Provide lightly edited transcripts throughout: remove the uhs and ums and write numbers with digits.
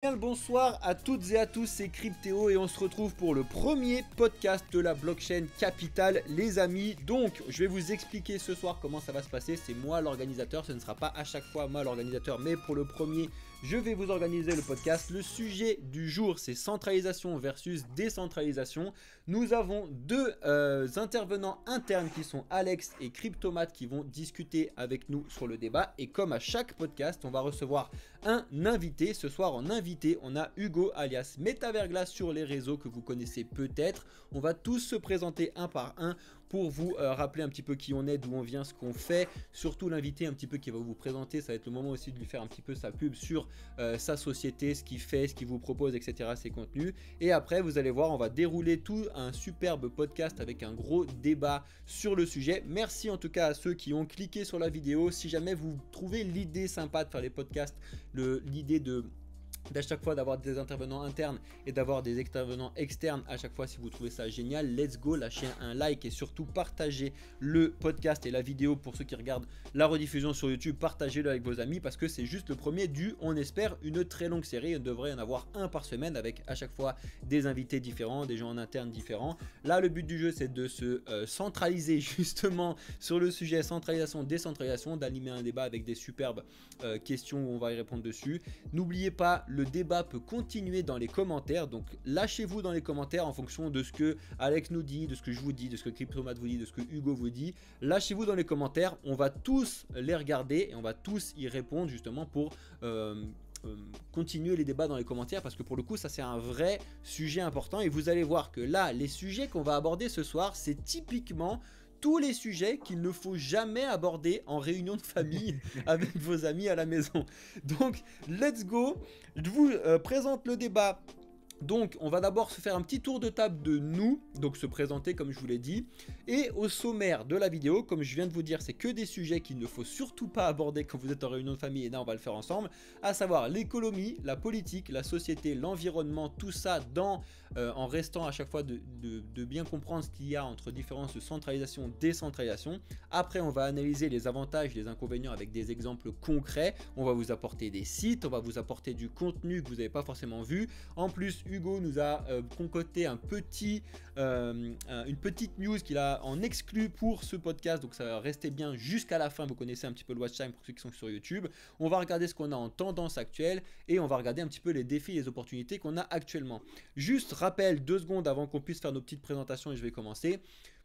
Bien le bonsoir à toutes et à tous, c'est Cryptéo et on se retrouve pour le premier podcast de la blockchain Capital, les amis. Donc, je vais vous expliquer ce soir comment ça va se passer. C'est moi l'organisateur, ce ne sera pas à chaque fois moi l'organisateur, mais pour le premier, je vais vous organiser le podcast. Le sujet du jour, c'est centralisation versus décentralisation. Nous avons deux intervenants internes qui sont Alex et Cryptomat qui vont discuter avec nous sur le débat. Et comme à chaque podcast, on va recevoir un invité. Ce soir, en invité, on a Hugo alias Metaverglas sur les réseaux que vous connaissez peut-être. On va tous se présenter un par un pour vous rappeler un petit peu qui on est, d'où on vient, ce qu'on fait. Surtout l'invité un petit peu qui va vous présenter, ça va être le moment aussi de lui faire un petit peu sa pub sur sa société, ce qu'il fait, ce qu'il vous propose, etc., ses contenus. Et après, vous allez voir, on va dérouler tout un superbe podcast avec un gros débat sur le sujet. Merci en tout cas à ceux qui ont cliqué sur la vidéo. Si jamais vous trouvez l'idée sympa de faire les podcasts, l'idée d'à chaque fois d'avoir des intervenants internes et d'avoir des intervenants externes à chaque fois, si vous trouvez ça génial, let's go, lâchez un like et surtout partagez le podcast et la vidéo pour ceux qui regardent la rediffusion sur YouTube, partagez-le avec vos amis parce que c'est juste le premier on espère, une très longue série. Il devrait y en avoir un par semaine avec à chaque fois des invités différents, des gens en interne différents. Là, le but du jeu, c'est de se centraliser justement sur le sujet centralisation, décentralisation, d'animer un débat avec des superbes questions où on va y répondre dessus. N'oubliez pas, le débat peut continuer dans les commentaires, donc lâchez-vous dans les commentaires en fonction de ce que Alex nous dit, de ce que je vous dis, de ce que Cryptomat vous dit, de ce que Hugo vous dit. Lâchez-vous dans les commentaires, on va tous les regarder et on va tous y répondre justement pour continuer les débats dans les commentaires parce que pour le coup ça c'est un vrai sujet important et vous allez voir que là les sujets qu'on va aborder ce soir c'est typiquement tous les sujets qu'il ne faut jamais aborder en réunion de famille avec vos amis à la maison. Donc, let's go. Je vous présente le débat. Donc, on va d'abord se faire un petit tour de table de nous, donc se présenter comme je vous l'ai dit. Et au sommaire de la vidéo, comme je viens de vous dire, c'est que des sujets qu'il ne faut surtout pas aborder quand vous êtes en réunion de famille, et là on va le faire ensemble, à savoir l'économie, la politique, la société, l'environnement, tout ça en restant à chaque fois de bien comprendre ce qu'il y a entre différences de centralisation, décentralisation. Après, on va analyser les avantages, les inconvénients avec des exemples concrets. On va vous apporter des sites, on va vous apporter du contenu que vous n'avez pas forcément vu. En plus, Hugo nous a concocté une petite news qu'il a en exclu pour ce podcast, donc ça va rester bien jusqu'à la fin. Vous connaissez un petit peu le watch time pour ceux qui sont sur YouTube. On va regarder ce qu'on a en tendance actuelle et on va regarder un petit peu les défis et les opportunités qu'on a actuellement. Juste rappel 2 secondes avant qu'on puisse faire nos petites présentations et je vais commencer.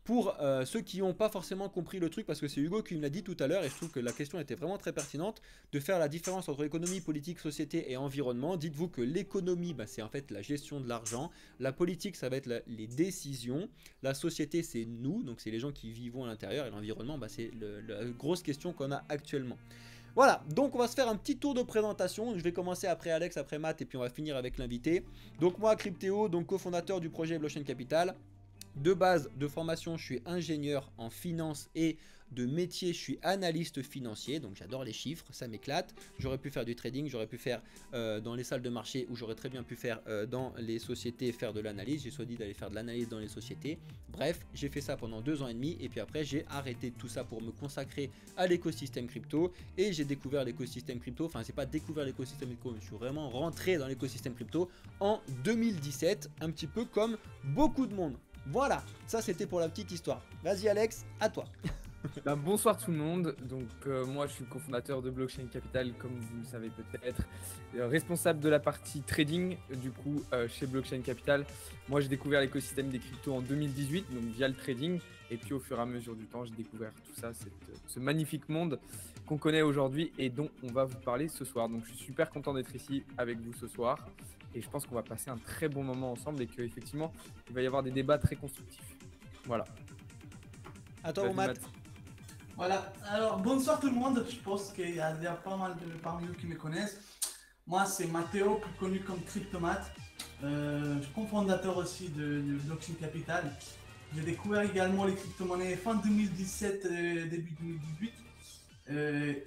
Pour ceux qui n'ont pas forcément compris le truc, parce que c'est Hugo qui me l'a dit tout à l'heure et je trouve que la question était vraiment très pertinente, de faire la différence entre économie, politique, société et environnement. Dites-vous que l'économie, c'est en fait la gestion de l'argent, la politique, ça va être les décisions, la société, c'est nous, donc c'est les gens qui vivent à l'intérieur, et l'environnement, c'est la grosse question qu'on a actuellement. Voilà, donc on va se faire un petit tour de présentation. Je vais commencer après Alex, après Matt, et puis on va finir avec l'invité. Donc moi, Cryptéo, donc cofondateur du projet Blockchain Capital. De base, de formation, je suis ingénieur en finance et de métier, je suis analyste financier. Donc j'adore les chiffres, ça m'éclate. J'aurais pu faire du trading, j'aurais pu faire dans les salles de marché ou j'aurais très bien pu faire dans les sociétés faire de l'analyse. J'ai choisi d'aller faire de l'analyse dans les sociétés. Bref, j'ai fait ça pendant 2 ans et demi et puis après j'ai arrêté tout ça pour me consacrer à l'écosystème crypto et j'ai découvert l'écosystème crypto. Enfin, c'est pas découvert l'écosystème crypto, mais je suis vraiment rentré dans l'écosystème crypto en 2017, un petit peu comme beaucoup de monde. Voilà, ça c'était pour la petite histoire. Vas-y Alex, à toi. Bonsoir tout le monde, donc moi je suis le cofondateur de Blockchain Capital comme vous le savez peut-être, responsable de la partie trading du coup chez Blockchain Capital. Moi j'ai découvert l'écosystème des cryptos en 2018 donc via le trading et puis au fur et à mesure du temps j'ai découvert tout ça, ce magnifique monde qu'on connaît aujourd'hui et dont on va vous parler ce soir. Donc je suis super content d'être ici avec vous ce soir et je pense qu'on va passer un très bon moment ensemble et qu'effectivement il va y avoir des débats très constructifs. Voilà. À toi Matt. Voilà, alors bonsoir tout le monde, je pense qu'il y a pas mal de parmi vous qui me connaissent. Moi c'est Matteo, plus connu comme Cryptomat, je suis cofondateur aussi de Blockchain Capital. J'ai découvert également les crypto-monnaies fin 2017, début 2018.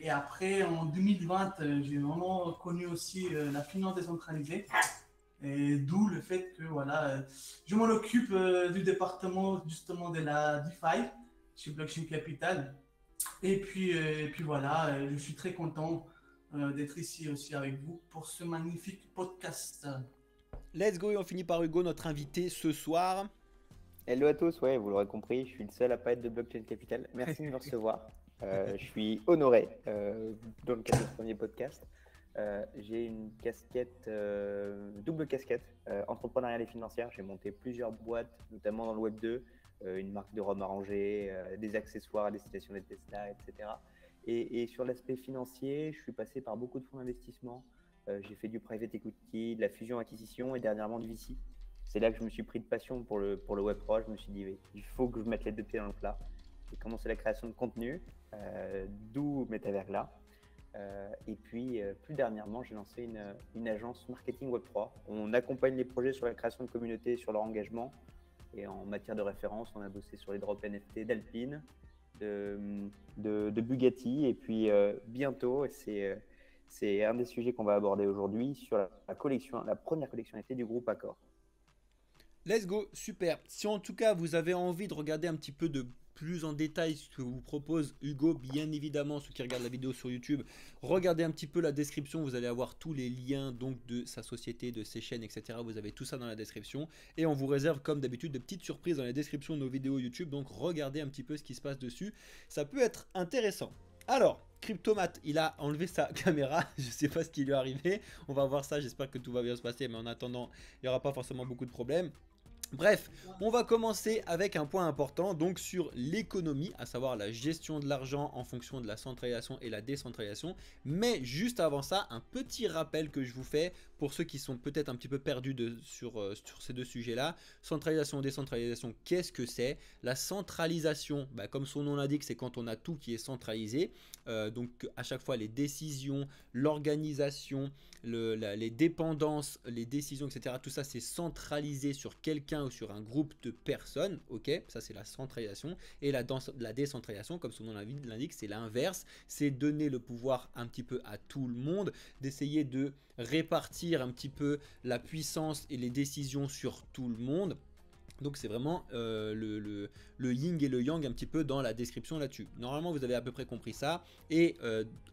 Et après en 2020, j'ai vraiment connu aussi la finance décentralisée. Et d'où le fait que voilà, je m'en occupe du département justement de la DeFi chez Blockchain Capital. Et puis voilà, je suis très content d'être ici aussi avec vous pour ce magnifique podcast. Let's go et on finit par Hugo, notre invité ce soir. Hello à tous, ouais, vous l'aurez compris, je suis le seul à pas être de Blockchain Capital. Merci de me recevoir. Je suis honoré dans le cadre de ce premier podcast. J'ai une casquette, double casquette, entrepreneuriale et financière. J'ai monté plusieurs boîtes, notamment dans le Web 2, une marque de rhum arrangée, des accessoires à destination des Tesla, etc. Et sur l'aspect financier, je suis passé par beaucoup de fonds d'investissement. J'ai fait du private equity, de la fusion-acquisition et dernièrement du VC. C'est là que je me suis pris de passion pour le Web3. Je me suis dit, oui, il faut que je mette les deux pieds dans le plat. J'ai commencé la création de contenu, d'où Metaverse. Et puis, plus dernièrement, j'ai lancé une agence marketing Web3. On accompagne les projets sur la création de communautés, sur leur engagement. Et en matière de référence, on a bossé sur les drops NFT d'Alpine, de Bugatti. Et puis, bientôt, c'est un des sujets qu'on va aborder aujourd'hui sur la première collection NFT du groupe Accor. Let's go, super. Si en tout cas vous avez envie de regarder un petit peu de plus en détail ce que vous propose Hugo, bien évidemment, ceux qui regardent la vidéo sur YouTube, regardez un petit peu la description, vous allez avoir tous les liens donc de sa société, de ses chaînes, etc. Vous avez tout ça dans la description et on vous réserve comme d'habitude de petites surprises dans la description de nos vidéos YouTube, donc regardez un petit peu ce qui se passe dessus, ça peut être intéressant. Alors, Cryptomat, il a enlevé sa caméra, je ne sais pas ce qui lui est arrivé, on va voir ça, j'espère que tout va bien se passer, mais en attendant, il n'y aura pas forcément beaucoup de problèmes. Bref, on va commencer avec un point important, donc sur l'économie, à savoir la gestion de l'argent en fonction de la centralisation et la décentralisation. Mais juste avant ça, un petit rappel que je vous fais pour ceux qui sont peut-être un petit peu perdus sur ces deux sujets-là. Centralisation, décentralisation, qu'est-ce que c'est? La centralisation, comme son nom l'indique, c'est quand on a tout qui est centralisé. Donc à chaque fois les décisions, l'organisation, les dépendances, les décisions, etc. Tout ça c'est centralisé sur quelqu'un ou sur un groupe de personnes, ok, ça c'est la centralisation. Et la décentralisation, comme son nom l'indique, c'est l'inverse, c'est donner le pouvoir un petit peu à tout le monde, d'essayer de répartir un petit peu la puissance et les décisions sur tout le monde. Donc c'est vraiment le yin et le yang un petit peu dans la description là-dessus. Normalement vous avez à peu près compris ça. Et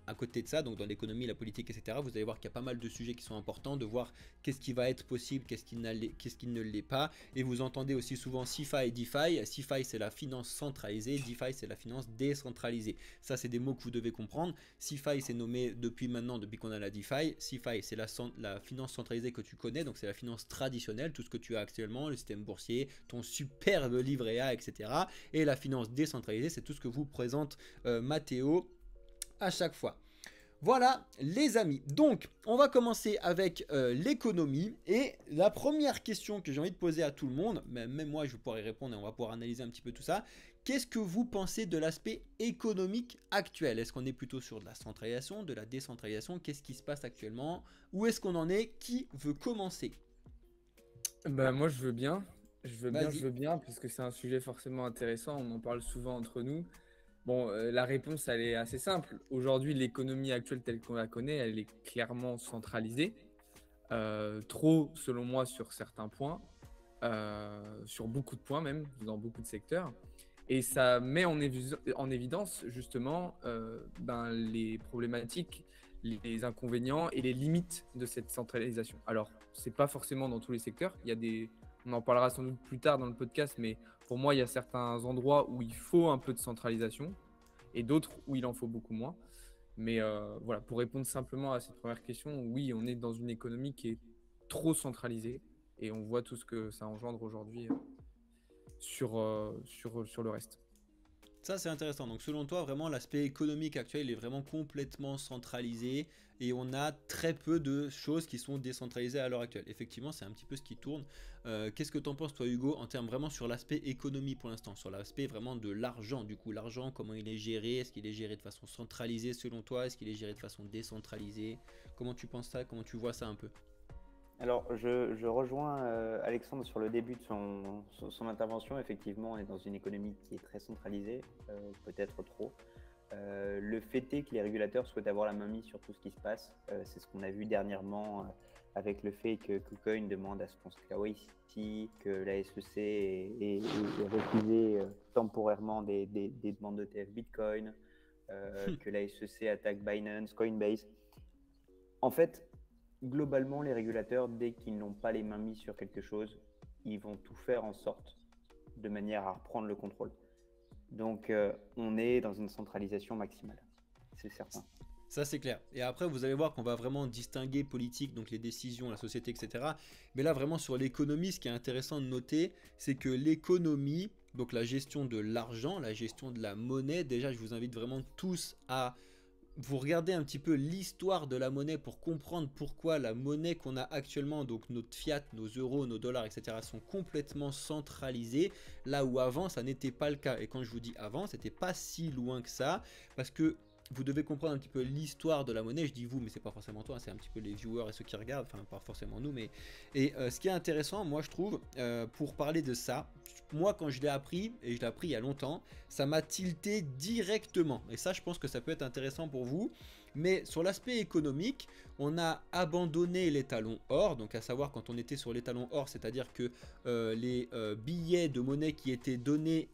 à côté de ça, donc dans l'économie, la politique, etc., vous allez voir qu'il y a pas mal de sujets qui sont importants, de voir qu'est-ce qui va être possible, qu'est-ce qui ne l'est pas. Et vous entendez aussi souvent CeFi et DeFi. CeFi c'est la finance centralisée, DeFi c'est la finance décentralisée. Ça c'est des mots que vous devez comprendre. CeFi c'est nommé depuis qu'on a la DeFi. CeFi c'est la finance centralisée que tu connais, donc c'est la finance traditionnelle, tout ce que tu as actuellement, le système boursier, ton superbe livret A, etc. Et la finance décentralisée, c'est tout ce que vous présente Mathéo à chaque fois. Voilà les amis, donc on va commencer avec l'économie et la première question que j'ai envie de poser à tout le monde, même moi je vais pouvoir y répondre et on va pouvoir analyser un petit peu tout ça. Qu'est-ce que vous pensez de l'aspect économique actuel? Est-ce qu'on est plutôt sur de la centralisation, de la décentralisation? Qu'est-ce qui se passe actuellement? Où est-ce qu'on en est? Qui veut commencer? Moi je veux bien. Je veux bien, parce que c'est un sujet forcément intéressant, on en parle souvent entre nous. Bon, la réponse, elle est assez simple. Aujourd'hui, l'économie actuelle telle qu'on la connaît, elle est clairement centralisée. Trop, selon moi, sur certains points, sur beaucoup de points même, dans beaucoup de secteurs. Et ça met en évidence, justement, les problématiques, les inconvénients et les limites de cette centralisation. Alors, c'est pas forcément dans tous les secteurs. On en parlera sans doute plus tard dans le podcast, mais pour moi, il y a certains endroits où il faut un peu de centralisation et d'autres où il en faut beaucoup moins. Mais voilà, pour répondre simplement à cette première question, oui, on est dans une économie qui est trop centralisée et on voit tout ce que ça engendre aujourd'hui sur le reste. Ça c'est intéressant, donc selon toi vraiment l'aspect économique actuel est vraiment complètement centralisé et on a très peu de choses qui sont décentralisées à l'heure actuelle. Effectivement c'est un petit peu ce qui tourne. Qu'est-ce que tu en penses toi Hugo en termes vraiment sur l'aspect économie pour l'instant, sur l'aspect vraiment de l'argent, du coup l'argent comment il est géré, est-ce qu'il est géré de façon centralisée selon toi, est-ce qu'il est géré de façon décentralisée? Comment tu penses ça, comment tu vois ça un peu? Alors, je rejoins Alexandre sur le début de son intervention. Effectivement, on est dans une économie qui est très centralisée, peut-être trop. Le fait est que les régulateurs souhaitent avoir la main mise sur tout ce qui se passe. C'est ce qu'on a vu dernièrement avec le fait que KuCoin demande à ce qu'on se KYC, que la SEC ait refusé temporairement des demandes d'ETF Bitcoin, que la SEC attaque Binance, Coinbase. En fait, globalement, les régulateurs, dès qu'ils n'ont pas les mains mises sur quelque chose, ils vont tout faire en sorte de manière à reprendre le contrôle. Donc, on est dans une centralisation maximale, c'est certain. Ça, c'est clair. Et après, vous allez voir qu'on va vraiment distinguer politique, donc les décisions, la société, etc. Mais là, vraiment, sur l'économie, ce qui est intéressant de noter, c'est que l'économie, donc la gestion de l'argent, la gestion de la monnaie, déjà, je vous invite vraiment tous à vous regarder un petit peu l'histoire de la monnaie pour comprendre pourquoi la monnaie qu'on a actuellement, donc notre fiat, nos euros, nos dollars, etc. sont complètement centralisés, là où avant, ça n'était pas le cas. Et quand je vous dis avant, c'était pas si loin que ça, parce que vous devez comprendre un petit peu l'histoire de la monnaie. Je dis vous, mais c'est pas forcément toi, c'est un petit peu les viewers et ceux qui regardent, enfin pas forcément nous, mais ce qui est intéressant, moi je trouve, pour parler de ça, moi quand je l'ai appris, et je l'ai appris il y a longtemps, ça m'a tilté directement, et ça je pense que ça peut être intéressant pour vous. Mais sur l'aspect économique, on a abandonné l'étalon or, donc à savoir quand on était sur l'étalon or, c'est-à-dire que les billets de monnaie qui étaient donnés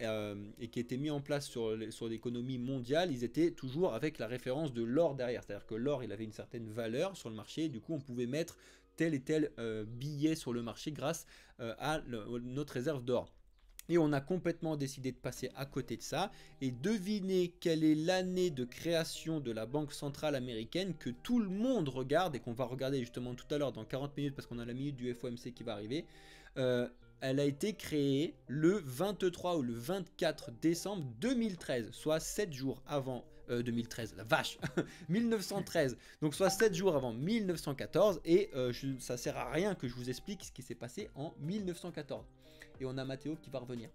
et qui étaient mis en place sur l'économie mondiale, ils étaient toujours avec la référence de l'or derrière, c'est-à-dire que l'or il avait une certaine valeur sur le marché, et du coup on pouvait mettre tel et tel billet sur le marché grâce à notre réserve d'or. Et on a complètement décidé de passer à côté de ça. Et devinez quelle est l'année de création de la Banque Centrale Américaine que tout le monde regarde et qu'on va regarder justement tout à l'heure dans 40 minutes parce qu'on a la minute du FOMC qui va arriver. Elle a été créée le 23 ou le 24 décembre 2013, soit 7 jours avant 2013, la vache, 1913, donc soit 7 jours avant 1914, et ça sert à rien que je vous explique ce qui s'est passé en 1914. Et on a Mathéo qui va revenir.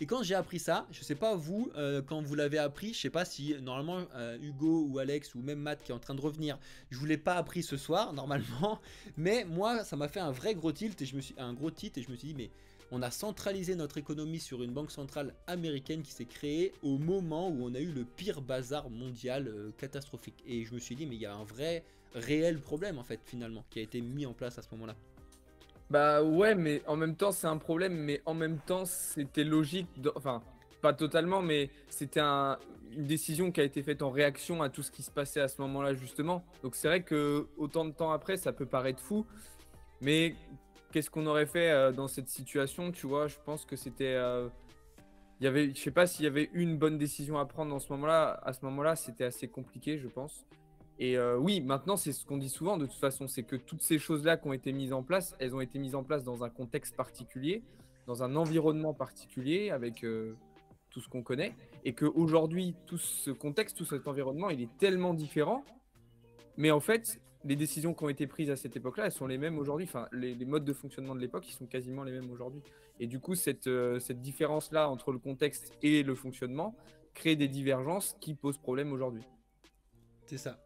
Et quand j'ai appris ça, je sais pas vous, quand vous l'avez appris, je sais pas si normalement Hugo ou Alex ou même Matt qui est en train de revenir, je vous l'ai pas appris ce soir normalement, mais moi ça m'a fait un vrai gros tilt et je me suis dit mais on a centralisé notre économie sur une banque centrale américaine qui s'est créée au moment où on a eu le pire bazar mondial catastrophique. Et je me suis dit mais il y a un vrai réel problème en fait finalement qui a été mis en place à ce moment-là. Bah ouais, mais en même temps, c'est un problème, mais en même temps, c'était logique, enfin, pas totalement, mais c'était une décision qui a été faite en réaction à tout ce qui se passait à ce moment-là, justement. Donc c'est vrai que autant de temps après, ça peut paraître fou, mais qu'est-ce qu'on aurait fait dans cette situation, tu vois? Je pense que c'était... je sais pas s'il y avait une bonne décision à prendre dans ce moment-là. À ce moment-là, c'était assez compliqué, je pense. Et oui, maintenant, c'est ce qu'on dit souvent de toute façon, c'est que toutes ces choses-là qui ont été mises en place, elles ont été mises en place dans un contexte particulier, dans un environnement particulier, avec tout ce qu'on connaît, et qu'aujourd'hui, tout ce contexte, tout cet environnement, il est tellement différent, mais en fait, les décisions qui ont été prises à cette époque-là, elles sont les mêmes aujourd'hui, enfin, les modes de fonctionnement de l'époque, ils sont quasiment les mêmes aujourd'hui. Et du coup, cette différence-là entre le contexte et le fonctionnement crée des divergences qui posent problème aujourd'hui. C'est ça.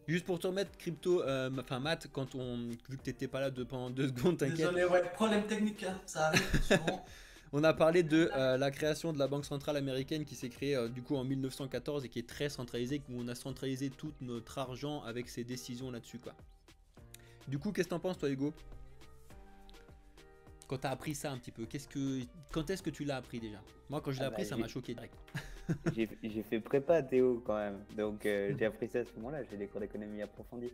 Juste pour te remettre crypto, enfin Matt, vu que t'étais pas là pendant 2 secondes, t'inquiète. Désolé, ouais, problème technique, hein, ça arrive souvent. On a parlé de la création de la Banque Centrale Américaine qui s'est créée du coup en 1914 et qui est très centralisée, où on a centralisé tout notre argent avec ces décisions là-dessus quoi. Du coup, qu'est-ce que t'en penses toi Hugo? Quand t'as appris ça un petit peu, quand est-ce que tu l'as appris déjà? Moi quand je l'ai appris ça m'a choqué direct. J'ai fait prépa Théo quand même, donc j'ai appris ça à ce moment-là, j'ai des cours d'économie approfondis.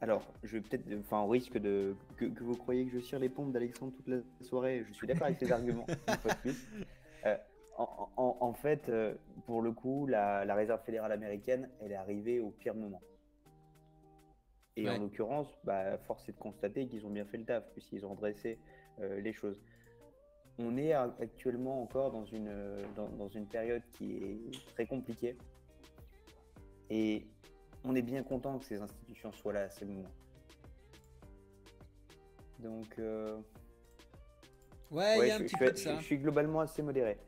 Alors, je vais peut-être, enfin, au risque que vous croyez que je tire les pompes d'Alexandre toute la soirée, je suis d'accord avec ses arguments, une fois de plus. En fait, pour le coup, la Réserve fédérale américaine, elle est arrivée au pire moment. Et ouais. En l'occurrence, force est de constater qu'ils ont bien fait le taf, puisqu'ils ont redressé les choses. On est actuellement encore dans une période qui est très compliquée. Et on est bien content que ces institutions soient là à ces moments. Donc, ouais, il y a un petit peu de ça. Je suis globalement assez modéré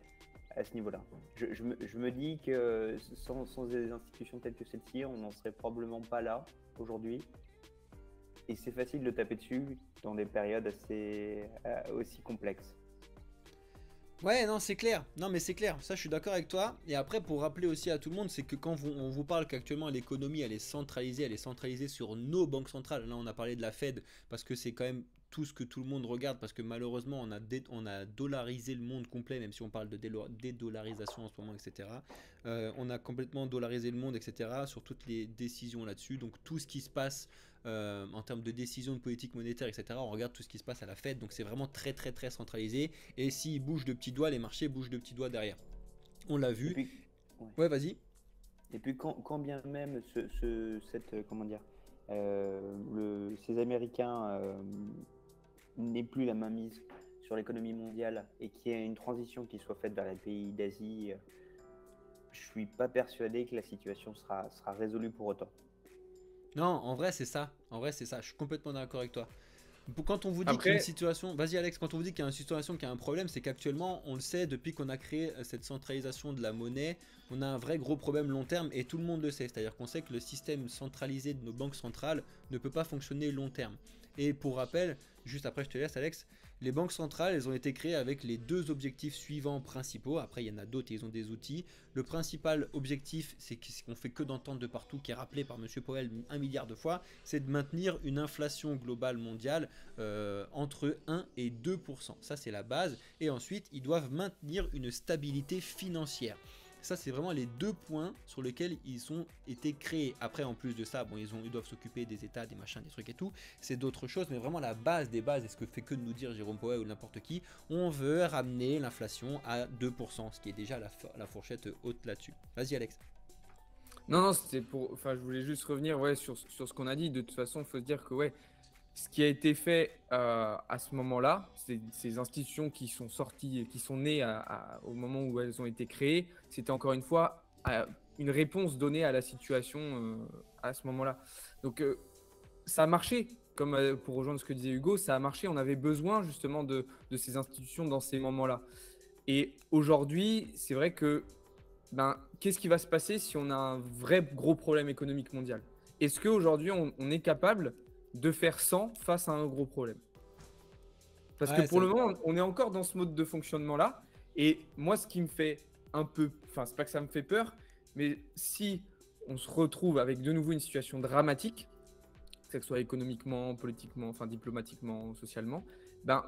à ce niveau-là. Je me dis que sans des institutions telles que celle-ci, on n'en serait probablement pas là aujourd'hui. Et c'est facile de taper dessus dans des périodes aussi complexes. Ouais, non, c'est clair. Non, mais c'est clair. Ça, je suis d'accord avec toi. Et après, pour rappeler aussi à tout le monde, c'est que quand on vous parle qu'actuellement l'économie, elle est centralisée sur nos banques centrales. Là, on a parlé de la Fed parce que c'est quand même tout ce que tout le monde regarde, parce que malheureusement on a dollarisé le monde complet, même si on parle de dédollarisation en ce moment, etc. On a complètement dollarisé le monde, etc. sur toutes les décisions là-dessus. Donc tout ce qui se passe en termes de décisions de politique monétaire, etc. On regarde tout ce qui se passe à la Fed, donc c'est vraiment très très très centralisé. Et s'ils bougent de petits doigts, les marchés bougent de petits doigts derrière. On l'a vu. Puis, ouais, vas-y. Et puis quand bien même comment dire, ces Américains n'aient plus la mainmise sur l'économie mondiale et qu'il y ait une transition qui soit faite vers les pays d'Asie, je suis pas persuadé que la situation sera résolue pour autant. Non, en vrai c'est ça. Je suis complètement d'accord avec toi. Quand on vous dit qu'il y a une situation, vas-y Alex, quand on vous dit qu'il y a une situation qui a un problème, c'est qu'actuellement, on le sait, depuis qu'on a créé cette centralisation de la monnaie, on a un vrai gros problème long terme et tout le monde le sait. C'est-à-dire qu'on sait que le système centralisé de nos banques centrales ne peut pas fonctionner long terme. Et pour rappel, juste après je te laisse Alex, les banques centrales, elles ont été créées avec les deux objectifs suivants principaux. Après, il y en a d'autres, ils ont des outils. Le principal objectif, c'est qu'on fait que d'entendre de partout, qui est rappelé par Monsieur Powell 1 milliard de fois, c'est de maintenir une inflation globale mondiale entre 1 et 2%. Ça, c'est la base. Et ensuite, ils doivent maintenir une stabilité financière. Ça, c'est vraiment les deux points sur lesquels ils ont été créés. Après, en plus de ça, bon, ils doivent s'occuper des états, des machins, des trucs et tout. C'est d'autres choses, mais vraiment la base des bases, et ce que fait que de nous dire Jérôme Powell ou n'importe qui, on veut ramener l'inflation à 2%, ce qui est déjà la fourchette haute là-dessus. Vas-y, Alex. Non, c'était pour. Enfin, je voulais juste revenir sur ce qu'on a dit. De toute façon, il faut se dire que, ce qui a été fait à ce moment-là, ces institutions qui sont sorties, qui sont nées au moment où elles ont été créées, c'était encore une fois une réponse donnée à la situation à ce moment-là. Donc, ça a marché. Comme pour rejoindre ce que disait Hugo, ça a marché. On avait besoin justement de ces institutions dans ces moments-là. Et aujourd'hui, c'est vrai que qu'est-ce qui va se passer si on a un vrai gros problème économique mondial? Est-ce qu'aujourd'hui, on est capable de faire sans face à un gros problème? Parce que pour le moment, on est encore dans ce mode de fonctionnement-là. Et moi, ce qui me fait un peu... Enfin, c'est pas que ça me fait peur, mais si on se retrouve avec de nouveau une situation dramatique, que ce soit économiquement, politiquement, enfin diplomatiquement, socialement,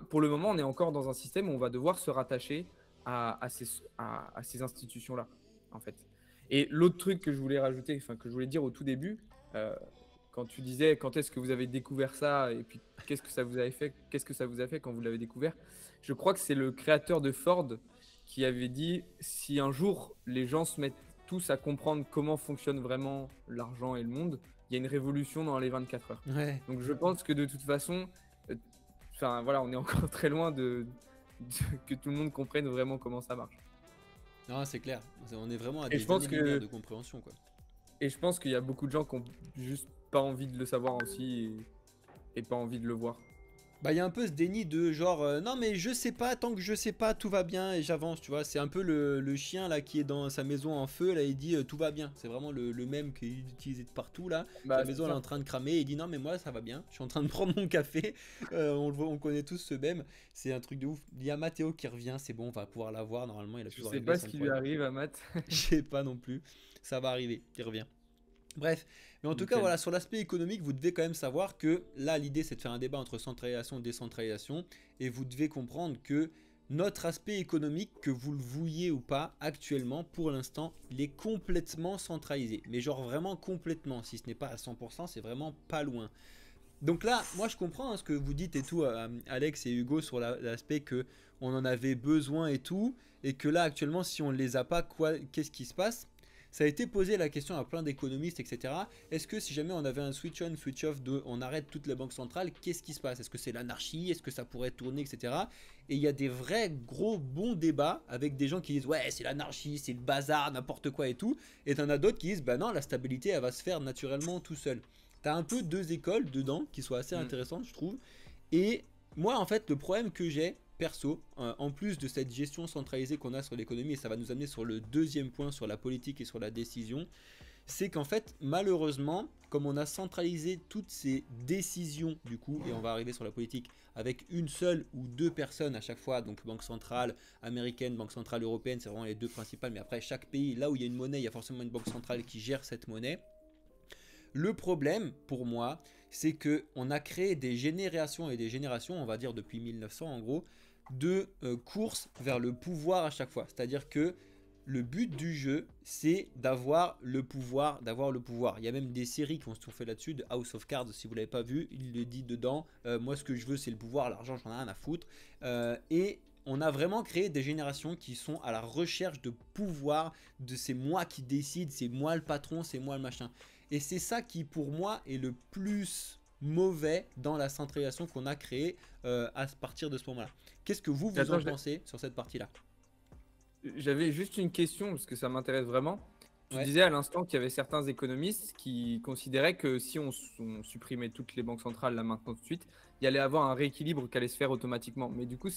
pour le moment, on est encore dans un système où on va devoir se rattacher à ces institutions-là, en fait. Et l'autre truc que je voulais rajouter, enfin que je voulais dire au tout début, quand tu disais quand est-ce que vous avez découvert ça et puis qu'est-ce que ça vous a fait quand vous l'avez découvert, je crois que c'est le créateur de Ford qui avait dit si un jour les gens se mettent tous à comprendre comment fonctionne vraiment l'argent et le monde, il y a une révolution dans les 24 heures. Ouais. Donc je pense que de toute façon, on est encore très loin que tout le monde comprenne vraiment comment ça marche. Non, c'est clair. On est vraiment à des années-lumière de compréhension, quoi. Et je pense qu'il y a beaucoup de gens qui ont juste pas envie de le savoir aussi et pas envie de le voir. Il y a un peu ce déni de genre non mais je sais pas, tant que je sais pas tout va bien et j'avance, tu vois. C'est un peu le chien là qui est dans sa maison en feu, là il dit tout va bien. C'est vraiment le mème qu'il utilisait de partout là. Sa maison elle est en train de cramer et il dit non mais moi ça va bien, je suis en train de prendre mon café. On connaît tous ce mème, c'est un truc de ouf. Il y a Mathéo qui revient, c'est bon, on va pouvoir l'avoir normalement. Il a je sais pas ce qui lui arrive à Matt. Je sais pas non plus, ça va arriver, il revient. Bref, mais en tout cas, voilà, sur l'aspect économique, vous devez quand même savoir que là, l'idée, c'est de faire un débat entre centralisation et décentralisation, et vous devez comprendre que notre aspect économique, que vous le vouliez ou pas, actuellement, pour l'instant, il est complètement centralisé. Mais genre vraiment complètement, si ce n'est pas à 100%, c'est vraiment pas loin. Donc là, moi je comprends ce que vous dites et tout, Alex et Hugo, sur l'aspect que on en avait besoin et tout, et que là, actuellement, si on ne les a pas, qu'est-ce qui se passe ? Ça a été posé la question à plein d'économistes, etc. Est-ce que si jamais on avait un switch on, switch off, on arrête toutes les banques centrales, qu'est-ce qui se passe? Est-ce que c'est l'anarchie? Est-ce que ça pourrait tourner, etc. Et il y a des vrais gros bons débats avec des gens qui disent ouais c'est l'anarchie, c'est le bazar, n'importe quoi et tout. Et t'en as d'autres qui disent bah non, la stabilité elle va se faire naturellement tout seul. T'as un peu deux écoles dedans qui sont assez intéressantes je trouve. Et moi en fait le problème que j'ai perso, en plus de cette gestion centralisée qu'on a sur l'économie, et ça va nous amener sur le deuxième point sur la politique et sur la décision, c'est qu'en fait malheureusement comme on a centralisé toutes ces décisions du coup, et on va arriver sur la politique avec une seule ou deux personnes à chaque fois, donc banque centrale américaine, banque centrale européenne, c'est vraiment les deux principales, mais après chaque pays, là où il y a une monnaie, il y a forcément une banque centrale qui gère cette monnaie. Le problème, pour moi, c'est qu'on a créé des générations et des générations, on va dire depuis 1900 en gros, de courses vers le pouvoir à chaque fois. C'est-à-dire que le but du jeu, c'est d'avoir le pouvoir, Il y a même des séries qui ont fait là-dessus, de House of Cards, si vous ne l'avez pas vu, il le dit dedans. Moi, ce que je veux, c'est le pouvoir, l'argent, j'en ai rien à foutre. Et on a vraiment créé des générations qui sont à la recherche de pouvoir, de c'est moi qui décide, c'est moi le patron, c'est moi le machin. Et c'est ça qui, pour moi, est le plus mauvais dans la centralisation qu'on a créée à partir de ce moment-là. Qu'est-ce que vous en pensez sur cette partie-là? J'avais juste une question parce que ça m'intéresse vraiment. Tu Ouais. disais à l'instant qu'il y avait certains économistes qui considéraient que si on supprimait toutes les banques centrales là maintenant tout de suite, il y allait avoir un rééquilibre qui allait se faire automatiquement. Mais du coup,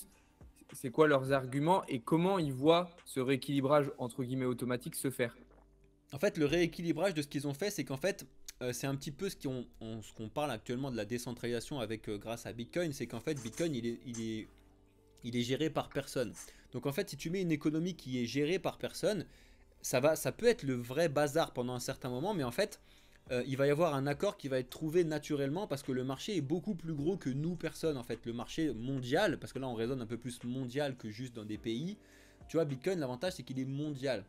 c'est quoi leurs arguments et comment ils voient ce rééquilibrage entre guillemets automatique se faire? En fait, le rééquilibrage de ce qu'ils ont fait, c'est qu'en fait, c'est un petit peu ce qu'on parle actuellement de la décentralisation avec grâce à Bitcoin, c'est qu'en fait, Bitcoin, il est géré par personne. Donc en fait, si tu mets une économie qui est gérée par personne, ça peut être le vrai bazar pendant un certain moment, mais en fait, il va y avoir un accord qui va être trouvé naturellement parce que le marché est beaucoup plus gros que nous, personne. En fait, le marché mondial, parce que là, on raisonne un peu plus mondial que juste dans des pays. Tu vois, Bitcoin, l'avantage, c'est qu'il est mondial.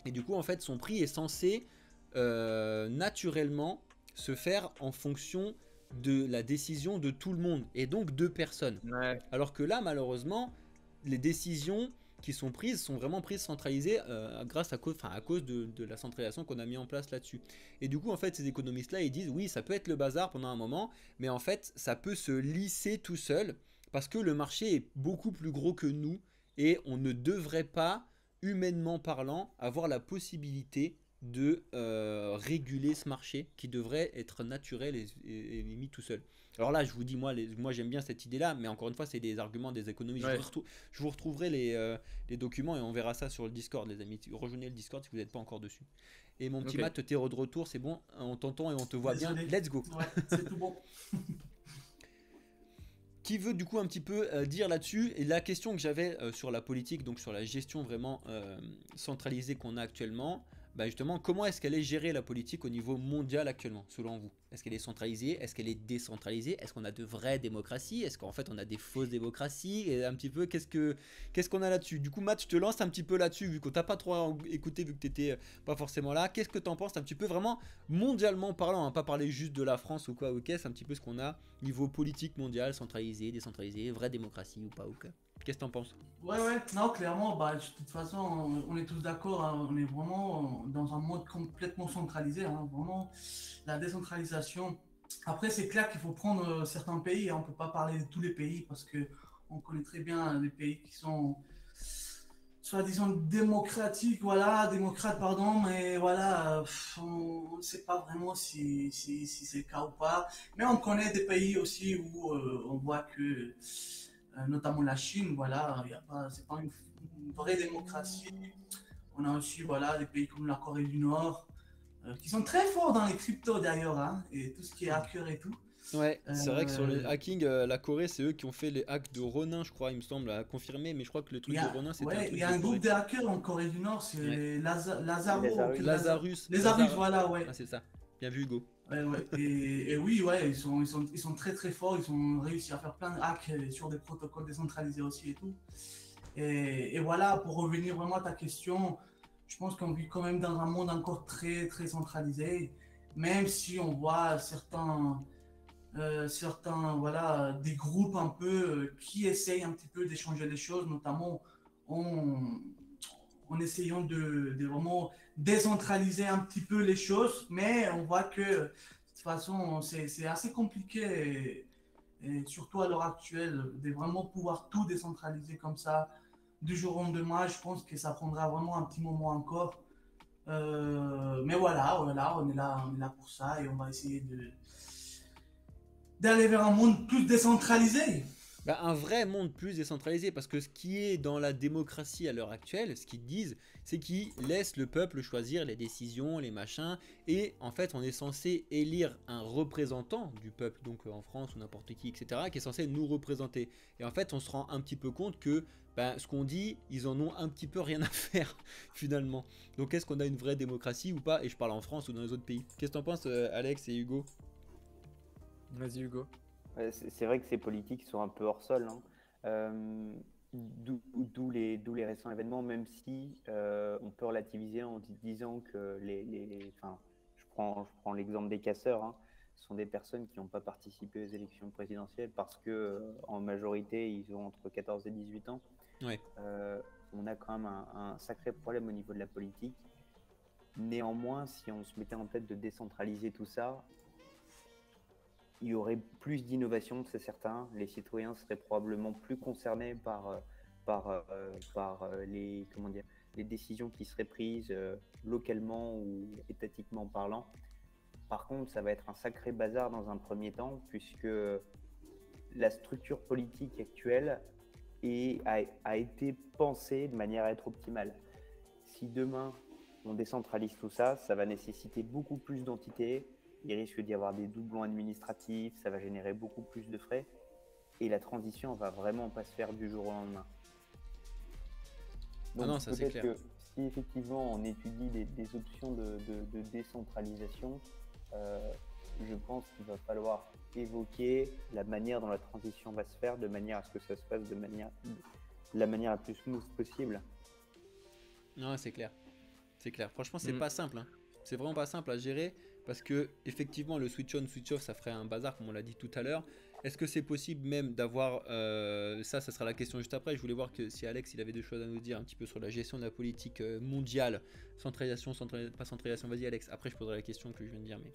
Et du coup, en fait, son prix est censé naturellement se faire en fonction de la décision de tout le monde et donc de personnes. Ouais. Alors que là, malheureusement, les décisions qui sont prises sont vraiment prises centralisées à cause de la centralisation qu'on a mis en place là-dessus. Et du coup, en fait, ces économistes-là, ils disent oui, ça peut être le bazar pendant un moment, mais en fait, ça peut se lisser tout seul parce que le marché est beaucoup plus gros que nous et on ne devrait pas, humainement parlant, avoir la possibilité de réguler ce marché qui devrait être naturel et mis tout seul. Alors là, je vous dis, moi j'aime bien cette idée-là, mais encore une fois, c'est des arguments des économistes. Ouais. Je vous retrouverai les documents et on verra ça sur le Discord, les amis. Rejoignez le Discord si vous n'êtes pas encore dessus. Et mon petit Ok. Matt, t'es de retour, c'est bon, on t'entend et on te voit Désolé. bien. Let's go. Ouais, c'est tout bon. Qui veut du coup un petit peu dire là-dessus? Et la question que j'avais sur la politique, donc sur la gestion vraiment centralisée qu'on a actuellement, bah justement, comment est-ce qu'elle est gérée la politique au niveau mondial actuellement, selon vous? Est-ce qu'elle est centralisée? Est-ce qu'elle est décentralisée? Est-ce qu'on a de vraies démocraties? Est-ce qu'en fait on a des fausses démocraties? Et un petit peu, qu'est-ce qu'on a là-dessus? Du coup, Matt, je te lance un petit peu là-dessus, vu qu'on t'a pas trop écouté, vu que t'étais pas forcément là. Qu'est-ce que t'en penses un petit peu vraiment mondialement parlant, hein, pas parler juste de la France ou quoi, ok? C'est un petit peu ce qu'on a niveau politique mondiale, centralisé, décentralisé, vraie démocratie ou pas, ok? Qu'est-ce que t'en penses? Ouais, non, clairement, bah, de toute façon, on est tous d'accord, hein, on est vraiment dans un mode complètement centralisé, hein, vraiment, la décentralisation. Après, c'est clair qu'il faut prendre certains pays, hein, on ne peut pas parler de tous les pays parce que on connaît très bien les pays qui sont soi-disant démocratiques, voilà, démocrates, pardon, mais voilà, on ne sait pas vraiment si c'est le cas ou pas. Mais on connaît des pays aussi où on voit que notamment la Chine, voilà, c'est pas une vraie démocratie. On a aussi, voilà, des pays comme la Corée du Nord, qui sont très forts dans les cryptos d'ailleurs, hein, et tout ce qui est hacker et tout. Ouais, c'est vrai que sur le hacking, la Corée, c'est eux qui ont fait les hacks de Ronin, je crois, il me semble, à confirmer, mais je crois que le truc de Ronin, c'était un truc il y a de un groupe Corée. de hackers en Corée du Nord, c'est les Lazarus. Lazarus, voilà, ouais. Ah, c'est ça. Bien vu, Hugo. Ouais. Et oui, ouais, ils sont très très forts, ils ont réussi à faire plein de hacks sur des protocoles décentralisés aussi et tout. Et voilà, pour revenir vraiment à ta question, je pense qu'on vit quand même dans un monde encore très très centralisé, même si on voit certains voilà, des groupes un peu qui essayent un petit peu d'échanger les choses, notamment en, en essayant de vraiment décentraliser un petit peu les choses, mais on voit que de toute façon c'est assez compliqué et surtout à l'heure actuelle de vraiment pouvoir tout décentraliser comme ça du jour au lendemain. Je pense que ça prendra vraiment un petit moment encore. Mais voilà, on est là pour ça et on va essayer d'aller vers un monde plus décentralisé. Bah, un vrai monde plus décentralisé, parce que ce qui est dans la démocratie à l'heure actuelle, ce qu'ils disent, c'est qu'ils laissent le peuple choisir les décisions, les machins, et en fait on est censé élire un représentant du peuple, donc en France ou n'importe qui, etc., qui est censé nous représenter. Et en fait on se rend un petit peu compte que bah, ce qu'on dit, ils en ont un petit peu rien à faire finalement. Donc est-ce qu'on a une vraie démocratie ou pas? Et je parle en France ou dans les autres pays. Qu'est-ce que t'en penses Alex et Hugo? Vas-y, Hugo. Ouais, c'est vrai que ces politiques sont un peu hors sol, hein. D'où les récents événements, même si on peut relativiser en disant que enfin, je prends l'exemple des casseurs, hein. Ce sont des personnes qui n'ont pas participé aux élections présidentielles parce que en majorité, ils ont entre 14 et 18 ans. Ouais. On a quand même un sacré problème au niveau de la politique. Néanmoins, si on se mettait en tête de décentraliser tout ça, il y aurait plus d'innovation, c'est certain. Les citoyens seraient probablement plus concernés par les décisions qui seraient prises localement ou étatiquement parlant. Par contre, ça va être un sacré bazar dans un premier temps, puisque la structure politique actuelle a été pensée de manière à être optimale. Si demain, on décentralise tout ça, ça va nécessiter beaucoup plus d'entités. Il risque d'y avoir des doublons administratifs, ça va générer beaucoup plus de frais et la transition va vraiment pas se faire du jour au lendemain. Donc, non, ça c'est clair. Que si effectivement on étudie des options de décentralisation, je pense qu'il va falloir évoquer la manière dont la transition va se faire de manière à ce que ça se fasse de la manière la plus smooth possible. Non, c'est clair. C'est clair. Franchement, c'est pas simple, hein. C'est vraiment pas simple à gérer. Parce que effectivement le switch on, switch off, ça ferait un bazar comme on l'a dit tout à l'heure. Est-ce que c'est possible même d'avoir ça sera la question juste après. Je voulais voir que si Alex il avait des choses à nous dire un petit peu sur la gestion de la politique mondiale, centralisation, pas centralisation. Vas-y Alex, après je poserai la question que je viens de dire. Mais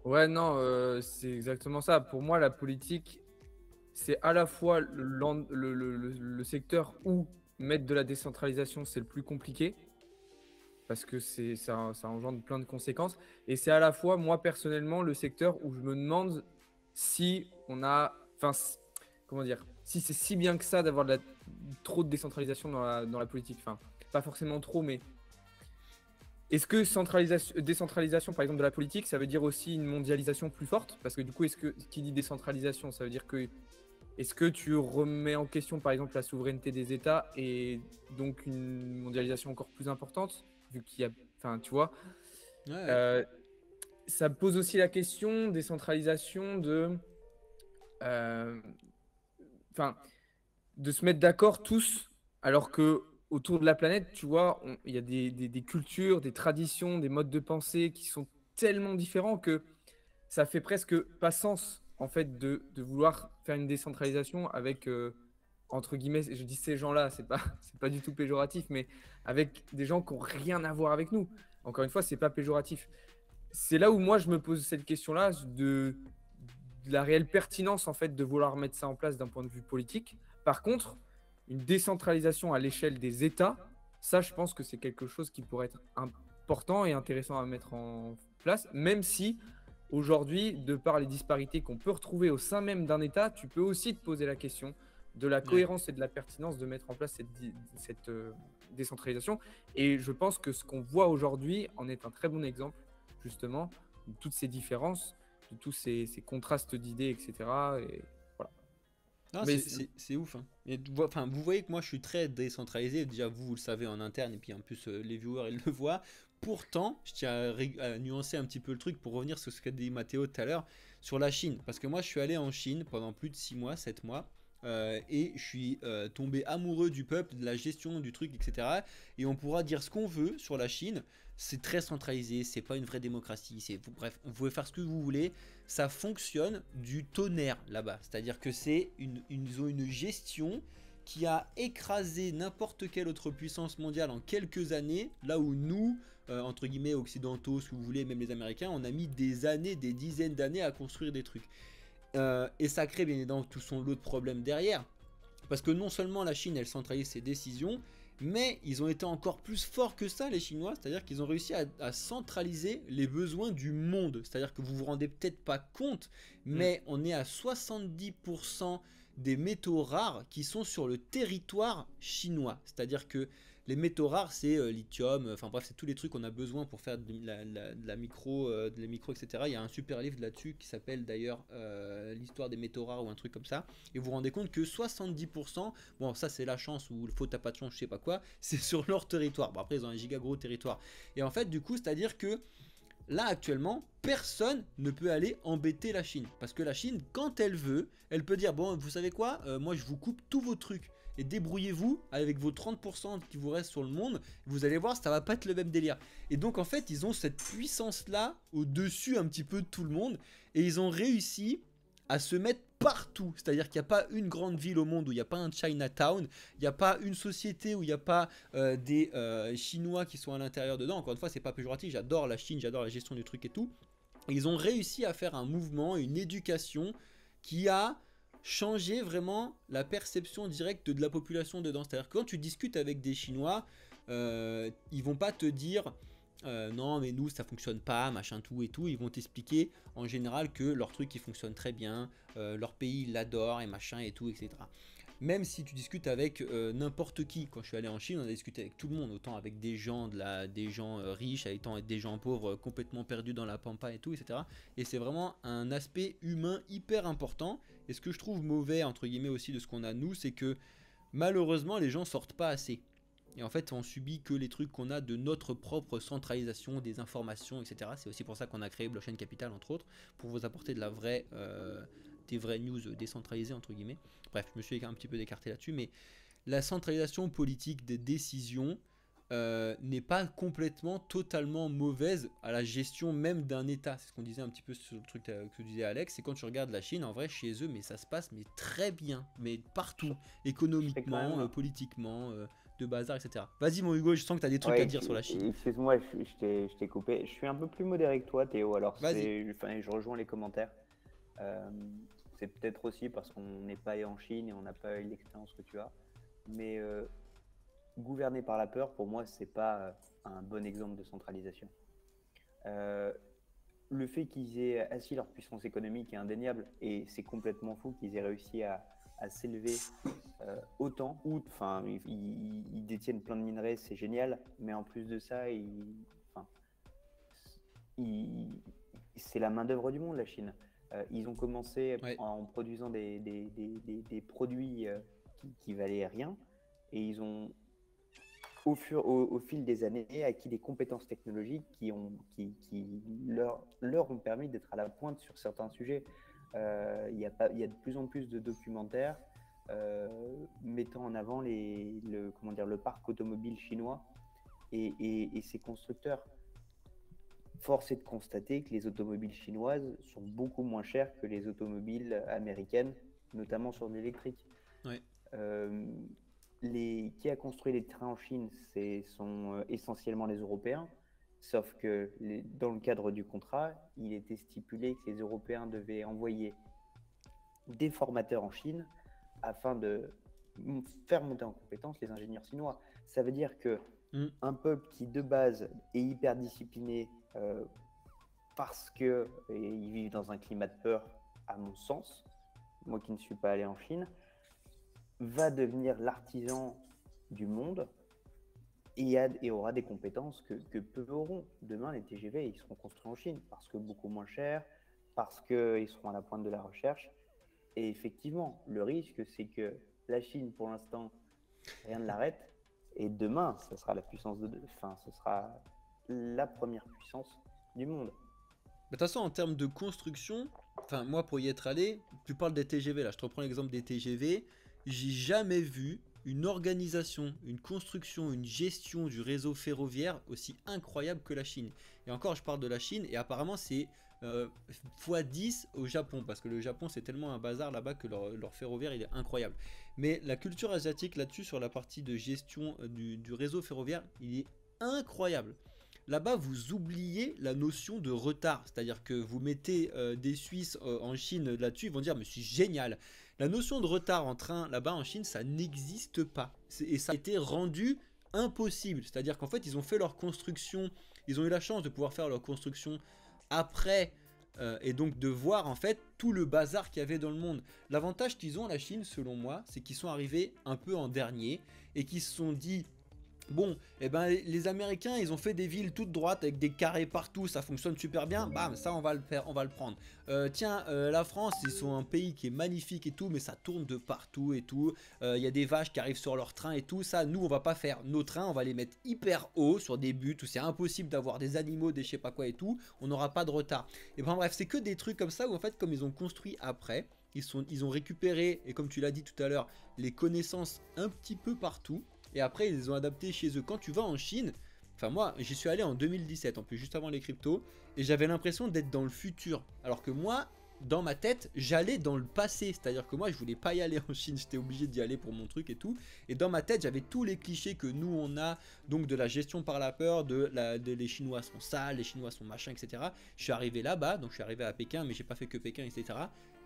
Ouais, non, c'est exactement ça. Pour moi, la politique, c'est à la fois le secteur où mettre de la décentralisation, c'est le plus compliqué. Parce que ça engendre plein de conséquences. Et c'est à la fois, moi personnellement, le secteur où je me demande si on a... Enfin, comment dire? Si c'est si bien que ça d'avoir trop de décentralisation dans la politique. Enfin, pas forcément trop, mais... Est-ce que décentralisation, par exemple, de la politique, ça veut dire aussi une mondialisation plus forte? Parce que du coup, qui dit décentralisation, ça veut dire que... Est-ce que tu remets en question, par exemple, la souveraineté des États et donc une mondialisation encore plus importante? Vu qu'il y a, enfin, tu vois, ça pose aussi la question décentralisation de se mettre d'accord tous, alors que autour de la planète, tu vois, il y a des cultures, des traditions, des modes de pensée qui sont tellement différents que ça fait presque pas sens en fait de vouloir faire une décentralisation avec entre guillemets, je dis ces gens-là, c'est pas du tout péjoratif, mais avec des gens qui n'ont rien à voir avec nous. Encore une fois, c'est pas péjoratif. C'est là où moi je me pose cette question-là de la réelle pertinence en fait de vouloir mettre ça en place d'un point de vue politique. Par contre, une décentralisation à l'échelle des États, ça, je pense que c'est quelque chose qui pourrait être important et intéressant à mettre en place, même si aujourd'hui, de par les disparités qu'on peut retrouver au sein même d'un État, tu peux aussi te poser la question de la cohérence et de la pertinence de mettre en place cette décentralisation. Et je pense que ce qu'on voit aujourd'hui en est un très bon exemple, justement, de toutes ces différences, de tous ces contrastes d'idées, etc. Et voilà. Non, c'est ouf. Hein. Et, enfin, vous voyez que moi, je suis très décentralisé. Déjà, vous le savez en interne, et puis en plus, les viewers, ils le voient. Pourtant, je tiens à nuancer un petit peu le truc pour revenir sur ce qu'a dit Mathéo tout à l'heure sur la Chine. Parce que moi, je suis allé en Chine pendant plus de 6 mois, 7 mois. Et je suis tombé amoureux du peuple, de la gestion du truc, etc. Et on pourra dire ce qu'on veut sur la Chine. C'est très centralisé, c'est pas une vraie démocratie. Bref, vous pouvez faire ce que vous voulez. Ça fonctionne du tonnerre là-bas. C'est-à-dire que ils ont une gestion qui a écrasé n'importe quelle autre puissance mondiale en quelques années. Là où nous, entre guillemets occidentaux, si vous voulez, même les Américains, on a mis des années, des dizaines d'années à construire des trucs. Et ça crée bien évidemment tout son lot de problèmes derrière. Parce que non seulement la Chine, elle centralise ses décisions, mais ils ont été encore plus forts que ça, les Chinois. C'est-à-dire qu'ils ont réussi à centraliser les besoins du monde. C'est-à-dire que vous vous rendez peut-être pas compte, mais on est à 70% des métaux rares qui sont sur le territoire chinois. C'est-à-dire que les métaux rares, c'est lithium, enfin bref, c'est tous les trucs qu'on a besoin pour faire de la micro, etc. Il y a un super livre là-dessus qui s'appelle d'ailleurs l'histoire des métaux rares ou un truc comme ça. Et vous vous rendez compte que 70%, bon ça c'est la chance ou le faute à pas de chance, je sais pas quoi, c'est sur leur territoire. Bon après ils ont un giga gros territoire. Et en fait du coup, c'est-à-dire que là actuellement, personne ne peut aller embêter la Chine. Parce que la Chine, quand elle veut, elle peut dire, bon vous savez quoi, moi je vous coupe tous vos trucs. Et débrouillez-vous avec vos 30% qui vous restent sur le monde. Vous allez voir, ça va pas être le même délire. Et donc en fait, ils ont cette puissance-là au-dessus un petit peu de tout le monde. Et ils ont réussi à se mettre partout. C'est-à-dire qu'il n'y a pas une grande ville au monde où il n'y a pas un Chinatown. Il n'y a pas une société où il n'y a pas des Chinois qui sont à l'intérieur dedans. Encore une fois, c'est pas péjoratif. J'adore la Chine, j'adore la gestion du truc et tout. Et ils ont réussi à faire un mouvement, une éducation qui a changer vraiment la perception directe de la population dedans. C'est-à-dire que quand tu discutes avec des Chinois, ils vont pas te dire non mais nous ça fonctionne pas, machin tout et tout. Ils vont t'expliquer en général que leur truc il fonctionne très bien, leur pays l'adore et machin et tout, etc. Même si tu discutes avec n'importe qui, quand je suis allé en Chine, on a discuté avec tout le monde, autant avec des gens, riches, autant avec des gens pauvres complètement perdus dans la pampa et tout, etc. Et c'est vraiment un aspect humain hyper important. Et ce que je trouve mauvais, entre guillemets, aussi de ce qu'on a nous, c'est que malheureusement, les gens sortent pas assez. Et en fait, on subit que les trucs qu'on a de notre propre centralisation des informations, etc. C'est aussi pour ça qu'on a créé Blockchain Capital, entre autres, pour vous apporter de la vraie... des vraies news décentralisées entre guillemets. Bref, je me suis un petit peu écarté là-dessus, mais la centralisation politique des décisions n'est pas complètement, totalement mauvaise à la gestion même d'un État. C'est ce qu'on disait un petit peu sur le truc que disait Alex, c'est quand tu regardes la Chine, en vrai, chez eux, mais ça se passe mais très bien, mais partout, économiquement, politiquement, de bazar, etc. Vas-y mon Hugo, je sens que tu as des trucs à dire sur la Chine. Excuse-moi, je t'ai coupé. Je suis un peu plus modéré que toi, Théo, alors je rejoins les commentaires. C'est peut-être aussi parce qu'on n'est pas allé en Chine et on n'a pas eu l'expérience que tu as. Mais gouverner par la peur, pour moi, c'est pas un bon exemple de centralisation. Le fait qu'ils aient assis leur puissance économique est indéniable et c'est complètement fou qu'ils aient réussi à s'élever autant. Enfin, ils détiennent plein de minerais, c'est génial. Mais en plus de ça, c'est la main-d'œuvre du monde, la Chine. Ils ont commencé en produisant des produits qui valaient rien et ils ont, au fil des années, acquis des compétences technologiques qui leur ont permis d'être à la pointe sur certains sujets. Il y a de plus en plus de documentaires mettant en avant le parc automobile chinois et ses constructeurs. Force est de constater que les automobiles chinoises sont beaucoup moins chères que les automobiles américaines, notamment sur l'électrique. Ouais. Qui a construit les trains en Chine, sont essentiellement les Européens, sauf que dans le cadre du contrat, il était stipulé que les Européens devaient envoyer des formateurs en Chine afin de faire monter en compétence les ingénieurs chinois. Ça veut dire que un peuple qui de base est hyper discipliné parce qu'ils vivent dans un climat de peur, à mon sens, moi qui ne suis pas allé en Chine, va devenir l'artisan du monde et aura des compétences que peu auront. Demain, les TGV, ils seront construits en Chine parce que beaucoup moins cher, parce qu'ils seront à la pointe de la recherche. Et effectivement, le risque, c'est que la Chine, pour l'instant, rien ne l'arrête. Et demain, ce sera ce sera la première puissance du monde. De toute façon, en termes de construction, enfin moi pour y être allé, tu parles des TGV là, je te reprends l'exemple des TGV, j'ai jamais vu une organisation, une construction, une gestion du réseau ferroviaire aussi incroyable que la Chine. Et encore, je parle de la Chine et apparemment c'est x10 au Japon, parce que le Japon c'est tellement un bazar là-bas que leur ferroviaire il est incroyable. Mais la culture asiatique là-dessus, sur la partie de gestion du réseau ferroviaire, il est incroyable. Là-bas, vous oubliez la notion de retard. C'est-à-dire que vous mettez des Suisses en Chine là-dessus, ils vont dire « mais c'est génial ». La notion de retard en train là-bas en Chine, ça n'existe pas. Et ça a été rendu impossible. C'est-à-dire qu'en fait, ils ont fait leur construction, ils ont eu la chance de pouvoir faire leur construction après et donc de voir en fait tout le bazar qu'il y avait dans le monde. L'avantage qu'ils ont, la Chine, selon moi, c'est qu'ils sont arrivés un peu en dernier et qu'ils se sont dit bon, eh ben les Américains, ils ont fait des villes toutes droites avec des carrés partout, ça fonctionne super bien, bam, ça on va le faire, on va le prendre. Tiens, la France, ils sont un pays qui est magnifique et tout, mais ça tourne de partout et tout. Il y a des vaches qui arrivent sur leur train et tout, ça, nous on va pas faire. Nos trains, on va les mettre hyper haut sur des buts où c'est impossible d'avoir des animaux, des je sais pas quoi et tout, on n'aura pas de retard. Et ben bref, c'est que des trucs comme ça où en fait, comme ils ont construit après, ils ont récupéré, et comme tu l'as dit tout à l'heure, les connaissances un petit peu partout. Et après, ils les ont adaptés chez eux. Quand tu vas en Chine, enfin moi, j'y suis allé en 2017, en plus juste avant les cryptos, et j'avais l'impression d'être dans le futur. Alors que moi, dans ma tête, j'allais dans le passé. C'est-à-dire que moi, je voulais pas y aller en Chine, j'étais obligé d'y aller pour mon truc et tout. Et dans ma tête, j'avais tous les clichés que nous, on a, donc de la gestion par la peur, les Chinois sont sales, les Chinois sont machin, etc. Je suis arrivé là-bas, donc je suis arrivé à Pékin, mais j'ai pas fait que Pékin, etc.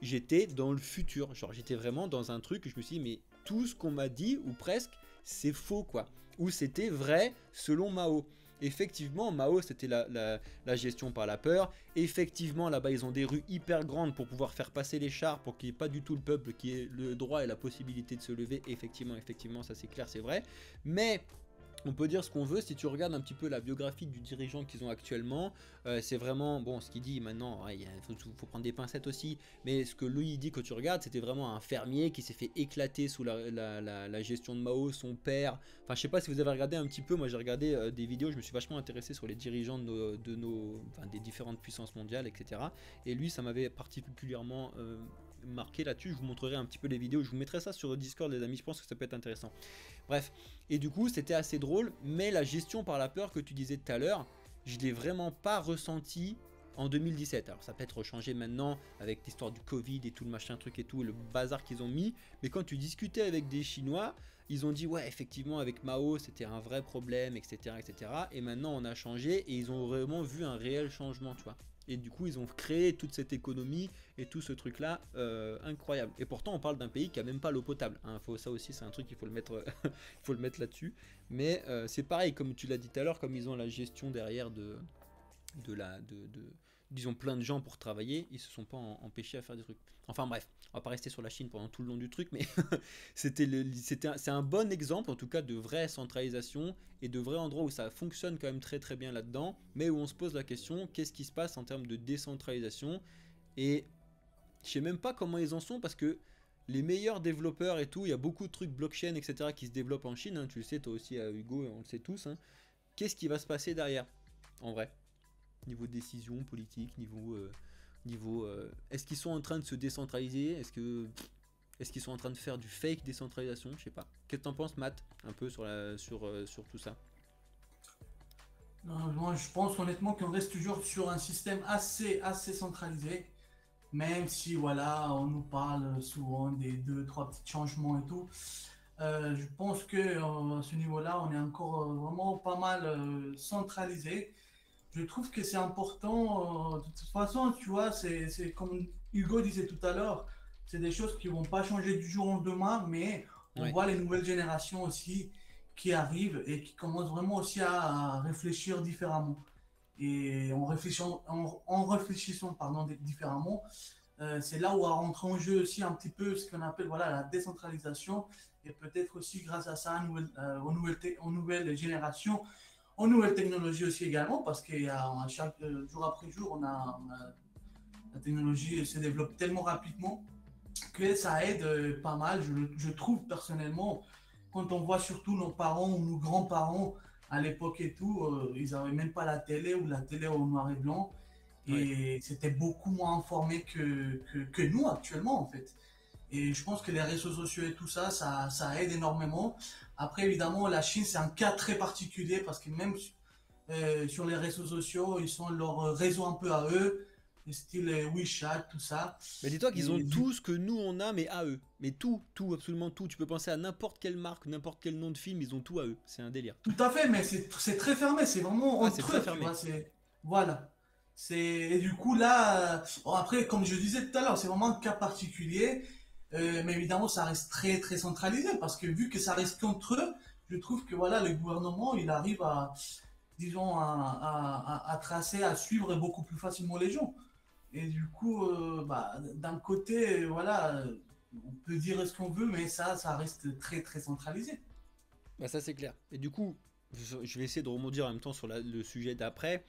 J'étais dans le futur, genre j'étais vraiment dans un truc, je me suis dit, mais tout ce qu'on m'a dit, ou presque, c'est faux quoi, ou c'était vrai selon Mao. Effectivement, Mao c'était la gestion par la peur. Effectivement, là-bas ils ont des rues hyper grandes pour pouvoir faire passer les chars, pour qu'il n'y ait pas du tout le peuple qui ait le droit et la possibilité de se lever. Effectivement, ça c'est clair, c'est vrai. Mais on peut dire ce qu'on veut, si tu regardes un petit peu la biographie du dirigeant qu'ils ont actuellement, c'est vraiment, bon, ce qu'il dit maintenant, ouais, faut prendre des pincettes aussi, mais ce que lui il dit quand tu regardes, c'était vraiment un fermier qui s'est fait éclater sous la gestion de Mao, son père, enfin je sais pas si vous avez regardé un petit peu, moi j'ai regardé des vidéos, je me suis vachement intéressé sur les dirigeants des différentes puissances mondiales, etc. Et lui ça m'avait particulièrement marqué là-dessus, je vous montrerai un petit peu les vidéos, je vous mettrai ça sur le Discord les amis, je pense que ça peut être intéressant. Bref, et du coup c'était assez drôle, mais la gestion par la peur que tu disais tout à l'heure, je l'ai vraiment pas ressenti en 2017. Alors ça peut être changé maintenant avec l'histoire du Covid et tout le machin truc et tout, le bazar qu'ils ont mis, mais quand tu discutais avec des Chinois, ils ont dit ouais effectivement avec Mao c'était un vrai problème, etc., etc. Et maintenant on a changé et ils ont vraiment vu un réel changement, tu vois. Et du coup, ils ont créé toute cette économie et tout ce truc-là incroyable. Et pourtant, on parle d'un pays qui a même pas l'eau potable. Hein. Ça aussi, c'est un truc qu'il faut le mettre, faut le mettre là-dessus. Mais c'est pareil, comme tu l'as dit tout à l'heure, comme ils ont la gestion derrière disons plein de gens pour travailler, ils se sont pas empêchés à faire des trucs. Enfin bref, on va pas rester sur la Chine pendant tout le long du truc, mais c'est un bon exemple en tout cas de vraie centralisation et de vrais endroits où ça fonctionne quand même très très bien là-dedans, mais où on se pose la question, qu'est-ce qui se passe en termes de décentralisation? Et je sais même pas comment ils en sont parce que les meilleurs développeurs et tout, il y a beaucoup de trucs blockchain, etc. qui se développent en Chine, hein, tu le sais toi aussi Hugo, on le sait tous, hein. Qu'est-ce qui va se passer derrière en vrai? Niveau décision politique, est-ce qu'ils sont en train de se décentraliser? Est-ce qu'ils sont en train de faire du fake décentralisation? Je sais pas. Qu'est-ce que t'en penses, Matt, un peu sur tout ça? Moi, je pense honnêtement qu'on reste toujours sur un système assez centralisé, même si voilà, on nous parle souvent des deux, trois petits changements et tout. Je pense que à ce niveau-là, on est encore vraiment pas mal centralisé. Je trouve que c'est important, de toute façon, tu vois, c'est comme Hugo disait tout à l'heure, c'est des choses qui vont pas changer du jour au lendemain, mais on voit les nouvelles générations aussi qui arrivent et qui commencent vraiment aussi à réfléchir différemment. Et en réfléchissant pardon, différemment, c'est là où on rentre en jeu aussi un petit peu ce qu'on appelle voilà, la décentralisation et peut-être aussi grâce à ça aux nouvelles générations, aux nouvelles technologies aussi également, parce qu'il y a chaque jour après jour, la technologie se développe tellement rapidement que ça aide pas mal, je trouve personnellement, quand on voit surtout nos parents ou nos grands-parents à l'époque et tout, ils n'avaient même pas la télé ou la télé au noir et blanc, et c'était beaucoup moins informé que nous actuellement en fait. Et je pense que les réseaux sociaux et tout ça, ça aide énormément. Après, évidemment, la Chine, c'est un cas très particulier parce que même sur les réseaux sociaux, ils ont leur réseau un peu à eux, style WeChat, tout ça. Mais dis-toi qu'ils ont tout ce que nous on a, mais à eux. Mais tout, absolument tout. Tu peux penser à n'importe quelle marque, n'importe quel nom de film, ils ont tout à eux. C'est un délire. Tout à fait, mais c'est très fermé. C'est vraiment c'est très fermé. Voilà. Et du coup, là, après, comme je disais tout à l'heure, c'est vraiment un cas particulier. Mais évidemment, ça reste très, très centralisé parce que vu que ça reste contre eux, je trouve que voilà, le gouvernement, il arrive à, disons, à tracer, à suivre beaucoup plus facilement les gens. Et du coup, d'un côté, voilà, on peut dire ce qu'on veut, mais ça reste très, très centralisé. Bah ça c'est clair. Et du coup, je vais essayer de rebondir en même temps sur le sujet d'après.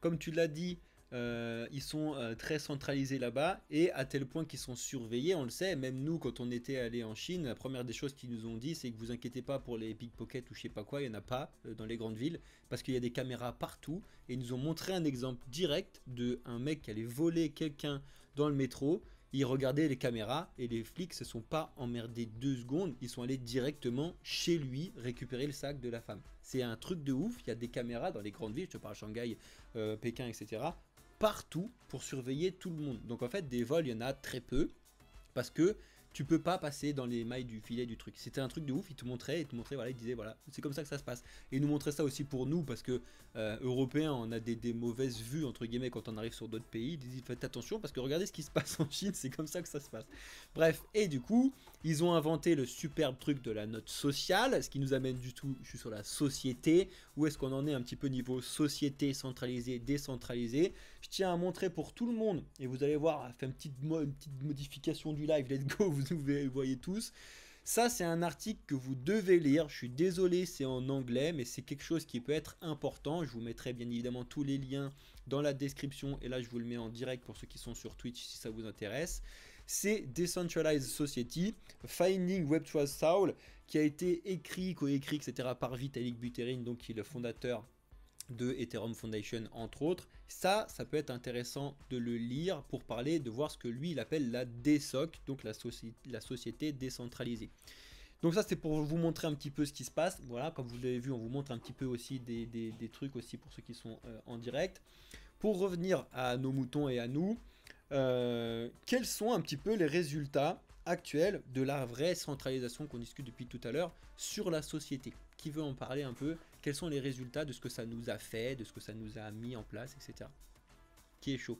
Comme tu l'as dit, ils sont très centralisés là-bas et à tel point qu'ils sont surveillés, on le sait. Même nous, quand on était allé en Chine, la première des choses qu'ils nous ont dit, c'est que vous inquiétez pas pour les pickpockets ou je sais pas quoi, il n'y en a pas dans les grandes villes parce qu'il y a des caméras partout. Et ils nous ont montré un exemple direct de un mec qui allait voler quelqu'un dans le métro. Ils regardaient les caméras et les flics se sont pas emmerdés 2 secondes, ils sont allés directement chez lui récupérer le sac de la femme. C'est un truc de ouf, il y a des caméras dans les grandes villes, je te parle Shanghai, Pékin, etc. Partout pour surveiller tout le monde. Donc en fait des vols il y en a très peu parce que tu peux pas passer dans les mailles du filet du truc. C'était un truc de ouf, il te montrait, voilà, il disait voilà, c'est comme ça que ça se passe. Et il nous montrait ça aussi pour nous parce que Européens, on a des mauvaises vues entre guillemets quand on arrive sur d'autres pays. Ils disent faites attention parce que regardez ce qui se passe en Chine, c'est comme ça que ça se passe. Bref, et du coup, ils ont inventé le superbe truc de la note sociale, ce qui nous amène du tout, je suis sur la société, où est-ce qu'on en est un petit peu niveau société centralisée, décentralisée. Je tiens à montrer pour tout le monde, et vous allez voir, fait une petite modification du live, let's go, vous voyez tous. Ça, c'est un article que vous devez lire. Je suis désolé, c'est en anglais, mais c'est quelque chose qui peut être important. Je vous mettrai bien évidemment tous les liens dans la description. Et là, je vous le mets en direct pour ceux qui sont sur Twitch si ça vous intéresse. C'est Decentralized Society, Finding Web 3 Soul, qui a été écrit, coécrit, etc. par Vitalik Buterin, donc qui est le fondateur de Ethereum Foundation entre autres. Ça peut être intéressant de le lire pour parler, de voir ce que lui il appelle la DSOC, donc la société décentralisée. Donc ça c'est pour vous montrer un petit peu ce qui se passe. Voilà, comme vous l'avez vu, on vous montre un petit peu aussi des trucs aussi pour ceux qui sont en direct. Pour revenir à nos moutons et à nous, quels sont un petit peu les résultats actuels de la vraie centralisation qu'on discute depuis tout à l'heure sur la société? Qui veut en parler un peu? Quels sont les résultats de ce que ça nous a fait, de ce que ça nous a mis en place, etc. Qui est chaud?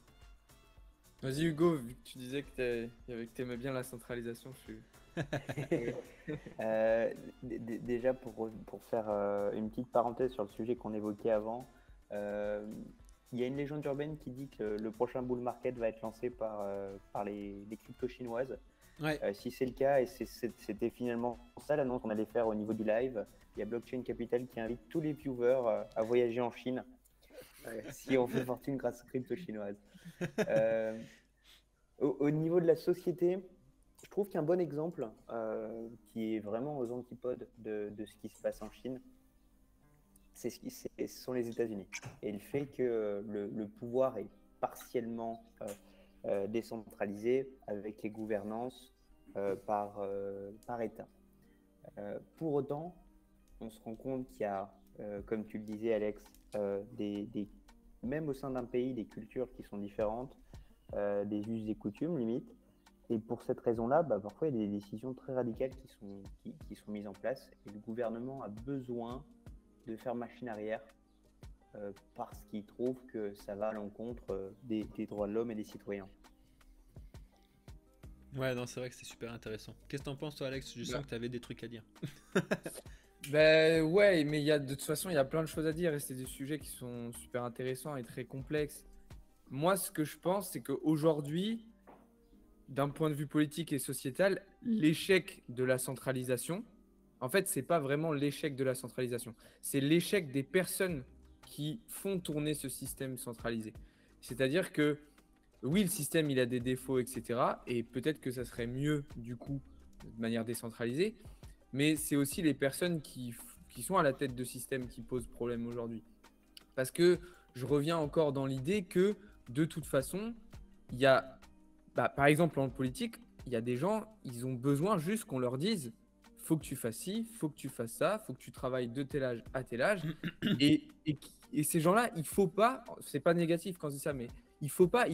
Vas-y Hugo, vu que tu disais que t'aimais bien la centralisation, je suis... Déjà, pour faire une petite parenthèse sur le sujet qu'on évoquait avant, il y a une légende urbaine qui dit que le prochain bull market va être lancé par les cryptos chinoises. Ouais. Si c'est le cas, et c'était finalement ça l'annonce qu'on allait faire au niveau du live, il y a Blockchain Capital qui invite tous les viewers à voyager en Chine si on fait fortune grâce aux cryptos chinoises. Au niveau de la société, je trouve qu'un bon exemple qui est vraiment aux antipodes de ce qui se passe en Chine, ce sont les États-Unis. Et le fait que le pouvoir est partiellement décentralisé avec les gouvernances par État. Pour autant, on se rend compte qu'il y a, comme tu le disais Alex, même au sein d'un pays, des cultures qui sont différentes, des us et coutumes limite. Et pour cette raison-là, parfois il y a des décisions très radicales qui sont mises en place et le gouvernement a besoin de faire machine arrière parce qu'il trouve que ça va à l'encontre des droits de l'homme et des citoyens. Ouais, non, c'est vrai que c'est super intéressant. Qu'est-ce que t'en penses toi Alex? Je sens que tu avais des trucs à dire. Ouais, mais de toute façon, il y a plein de choses à dire et c'est des sujets qui sont super intéressants et très complexes. Moi, ce que je pense, c'est qu'aujourd'hui, d'un point de vue politique et sociétal, l'échec de la centralisation, en fait, c'est pas vraiment l'échec de la centralisation, c'est l'échec des personnes qui font tourner ce système centralisé. C'est-à-dire que oui, le système, il a des défauts, etc. Et peut-être que ça serait mieux, du coup, de manière décentralisée. Mais c'est aussi les personnes qui sont à la tête de système qui posent problème aujourd'hui. Parce que je reviens encore dans l'idée que, de toute façon, il y a, par exemple, en politique, il y a des gens, ils ont besoin juste qu'on leur dise « faut que tu fasses ci, faut que tu fasses ça, faut que tu travailles de tel âge à tel âge ». Et ces gens-là, il faut pas, c'est pas négatif quand je dis ça, mais ils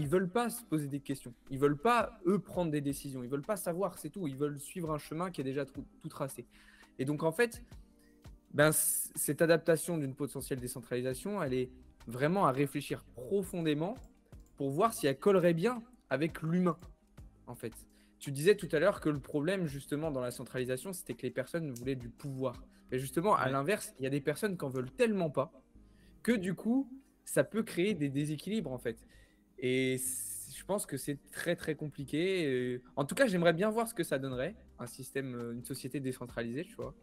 veulent pas se poser des questions. Ils veulent pas, eux, prendre des décisions. Ils veulent pas savoir, c'est tout. Ils veulent suivre un chemin qui est déjà tout tracé. Et donc, en fait, cette adaptation d'une potentielle décentralisation, elle est vraiment à réfléchir profondément pour voir si elle collerait bien avec l'humain, en fait. Tu disais tout à l'heure que le problème, justement, dans la centralisation, c'était que les personnes voulaient du pouvoir. Et justement, à l'inverse, il y a des personnes qui en veulent tellement pas que, du coup, ça peut créer des déséquilibres, en fait. Et je pense que c'est très très compliqué. En tout cas, j'aimerais bien voir ce que ça donnerait, un système, une société décentralisée, tu vois.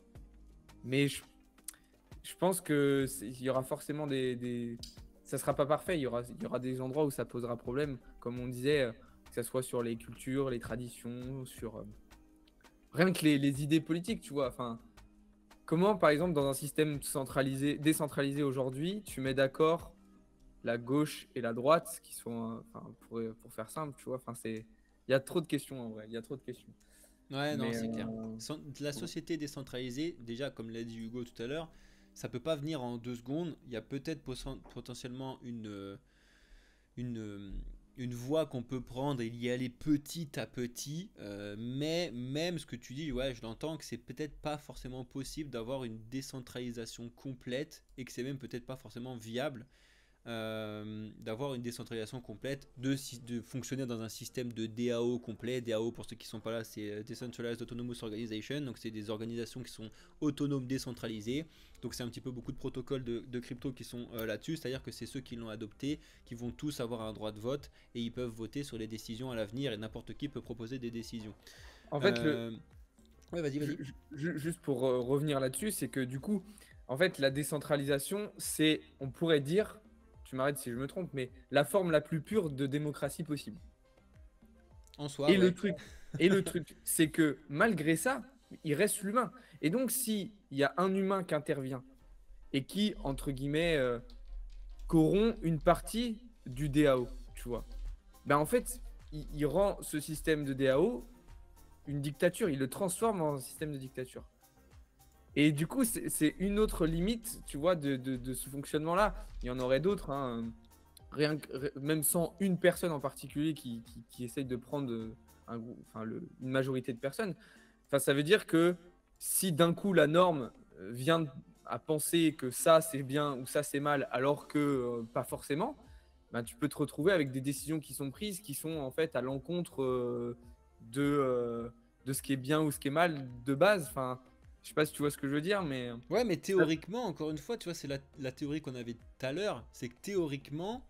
Mais je pense que il y aura forcément ça sera pas parfait. Il y aura des endroits où ça posera problème, comme on disait, que ça soit sur les cultures, les traditions, sur rien que les idées politiques, tu vois. Enfin, comment, par exemple, dans un système décentralisé aujourd'hui, tu mets d'accord la gauche et la droite, qui sont, enfin, pour faire simple, tu vois. Enfin, il y a trop de questions en vrai. Il y a trop de questions. Ouais, non, Mais c'est clair. La société décentralisée, déjà, comme l'a dit Hugo tout à l'heure, ça peut pas venir en 2 secondes. Il y a peut-être potentiellement une, une voie qu'on peut prendre et y aller petit à petit. Mais même ce que tu dis, ouais, je l'entends que c'est peut-être pas forcément possible d'avoir une décentralisation complète et que c'est même peut-être pas forcément viable. D'avoir une décentralisation complète, de fonctionner dans un système de DAO complet. DAO, pour ceux qui ne sont pas là, c'est Decentralized Autonomous Organization, donc c'est des organisations qui sont autonomes, décentralisées. Donc c'est un petit peu beaucoup de protocoles de crypto qui sont là-dessus, c'est-à-dire que c'est ceux qui l'ont adopté qui vont tous avoir un droit de vote et ils peuvent voter sur les décisions à l'avenir et n'importe qui peut proposer des décisions. En fait, Ouais, vas-y. juste pour revenir là-dessus, c'est que du coup, en fait, la décentralisation, c'est, on pourrait dire, tu m'arrêtes si je me trompe, mais la forme la plus pure de démocratie possible. En soi, Et ouais. le truc, c'est que malgré ça, il reste l'humain. Et donc, s'il y a un humain qui intervient et qui, entre guillemets, corrompt une partie du DAO, tu vois, ben en fait, il rend ce système de DAO une dictature, il le transforme en un système de dictature. Et du coup, c'est une autre limite, tu vois, de ce fonctionnement-là. Il y en aurait d'autres, hein, même sans une personne en particulier qui essaye de prendre une majorité de personnes. Enfin, ça veut dire que si d'un coup la norme vient à penser que ça c'est bien ou ça c'est mal, alors que pas forcément, ben, tu peux te retrouver avec des décisions qui sont prises qui sont en fait à l'encontre de ce qui est bien ou ce qui est mal de base. Enfin, je sais pas si tu vois ce que je veux dire, mais Ouais, mais théoriquement, encore une fois, tu vois, c'est la théorie qu'on avait tout à l'heure, c'est que théoriquement,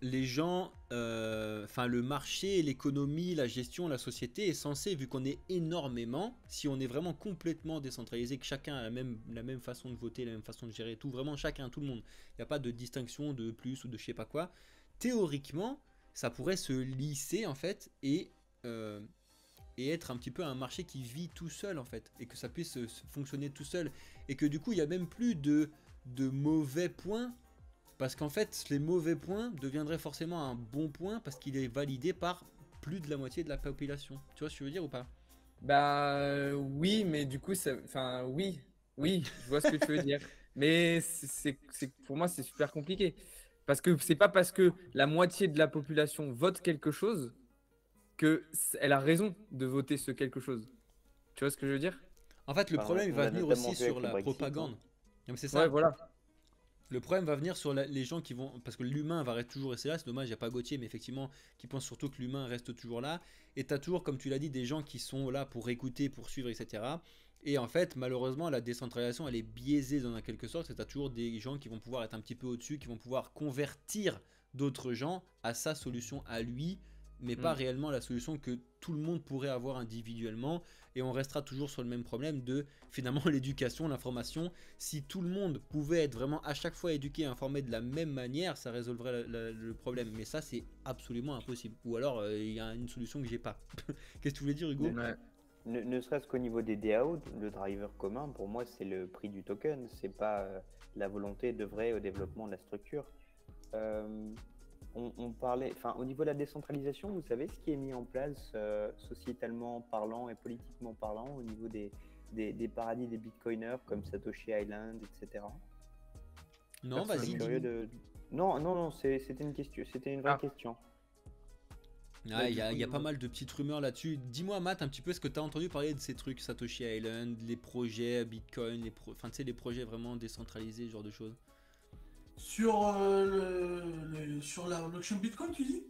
les gens, enfin le marché, l'économie, la gestion, la société est censée, vu qu'on est énormément, si on est vraiment complètement décentralisé, que chacun a la même façon de voter, la même façon de gérer tout, vraiment chacun, tout le monde, il n'y a pas de distinction de plus ou de je sais pas quoi, théoriquement, ça pourrait se lisser en fait et être un petit peu un marché qui vit tout seul en fait, et que ça puisse fonctionner tout seul, et que du coup il n'y a même plus de mauvais points. Parce qu'en fait, les mauvais points deviendraient forcément un bon point parce qu'il est validé par plus de la moitié de la population. Tu vois ce que je veux dire ou pas? bah oui, mais du coup, enfin oui, je vois ce que tu veux dire. Mais pour moi, c'est super compliqué. Parce que c'est pas parce que la moitié de la population vote quelque chose que elle a raison de voter ce quelque chose. Tu vois ce que je veux dire? En fait, le Enfin, problème il on va l'a venir notamment aussi vu avec sur le la Brexit, propagande. hein. Non, mais c'est Ouais, ça. voilà. Le problème va venir sur les gens qui vont. Parce que l'humain va toujours rester là. C'est dommage, il n'y a pas Gauthier, mais effectivement, qui pense surtout que l'humain reste toujours là. Et tu as toujours, comme tu l'as dit, des gens qui sont là pour écouter, pour suivre, etc. Et en fait, malheureusement, la décentralisation, elle est biaisée dans quelque sorte. C'est que tu as toujours des gens qui vont pouvoir être un petit peu au-dessus, qui vont pouvoir convertir d'autres gens à sa solution à lui, mais pas réellement la solution que tout le monde pourrait avoir individuellement. Et on restera toujours sur le même problème de finalement l'éducation, l'information. Si tout le monde pouvait être vraiment à chaque fois éduqué et informé de la même manière, ça résolverait le problème. Mais ça, c'est absolument impossible. Ou alors, il y a une solution que j'ai pas. Qu'est-ce que tu voulais dire, Hugo? Ouais. Ne serait-ce qu'au niveau des DAO, le driver commun, pour moi, c'est le prix du token. C'est pas la volonté de vrai au développement de la structure. On parlait, enfin, au niveau de la décentralisation, vous savez ce qui est mis en place sociétalement parlant et politiquement parlant au niveau des paradis des bitcoiners comme Satoshi Island, etc. Non, Personne. vas-y, Curieux dis-nous. de... Non, c'était une question, c'était une vraie question. Ah, il y a Du coup, pas mal de petites rumeurs là-dessus. Dis-moi, Matt, un petit peu ce que tu as entendu parler de ces trucs, Satoshi Island, les projets Bitcoin, enfin, tu sais, les projets vraiment décentralisés, ce genre de choses. Sur, sur la blockchain Bitcoin, tu dis?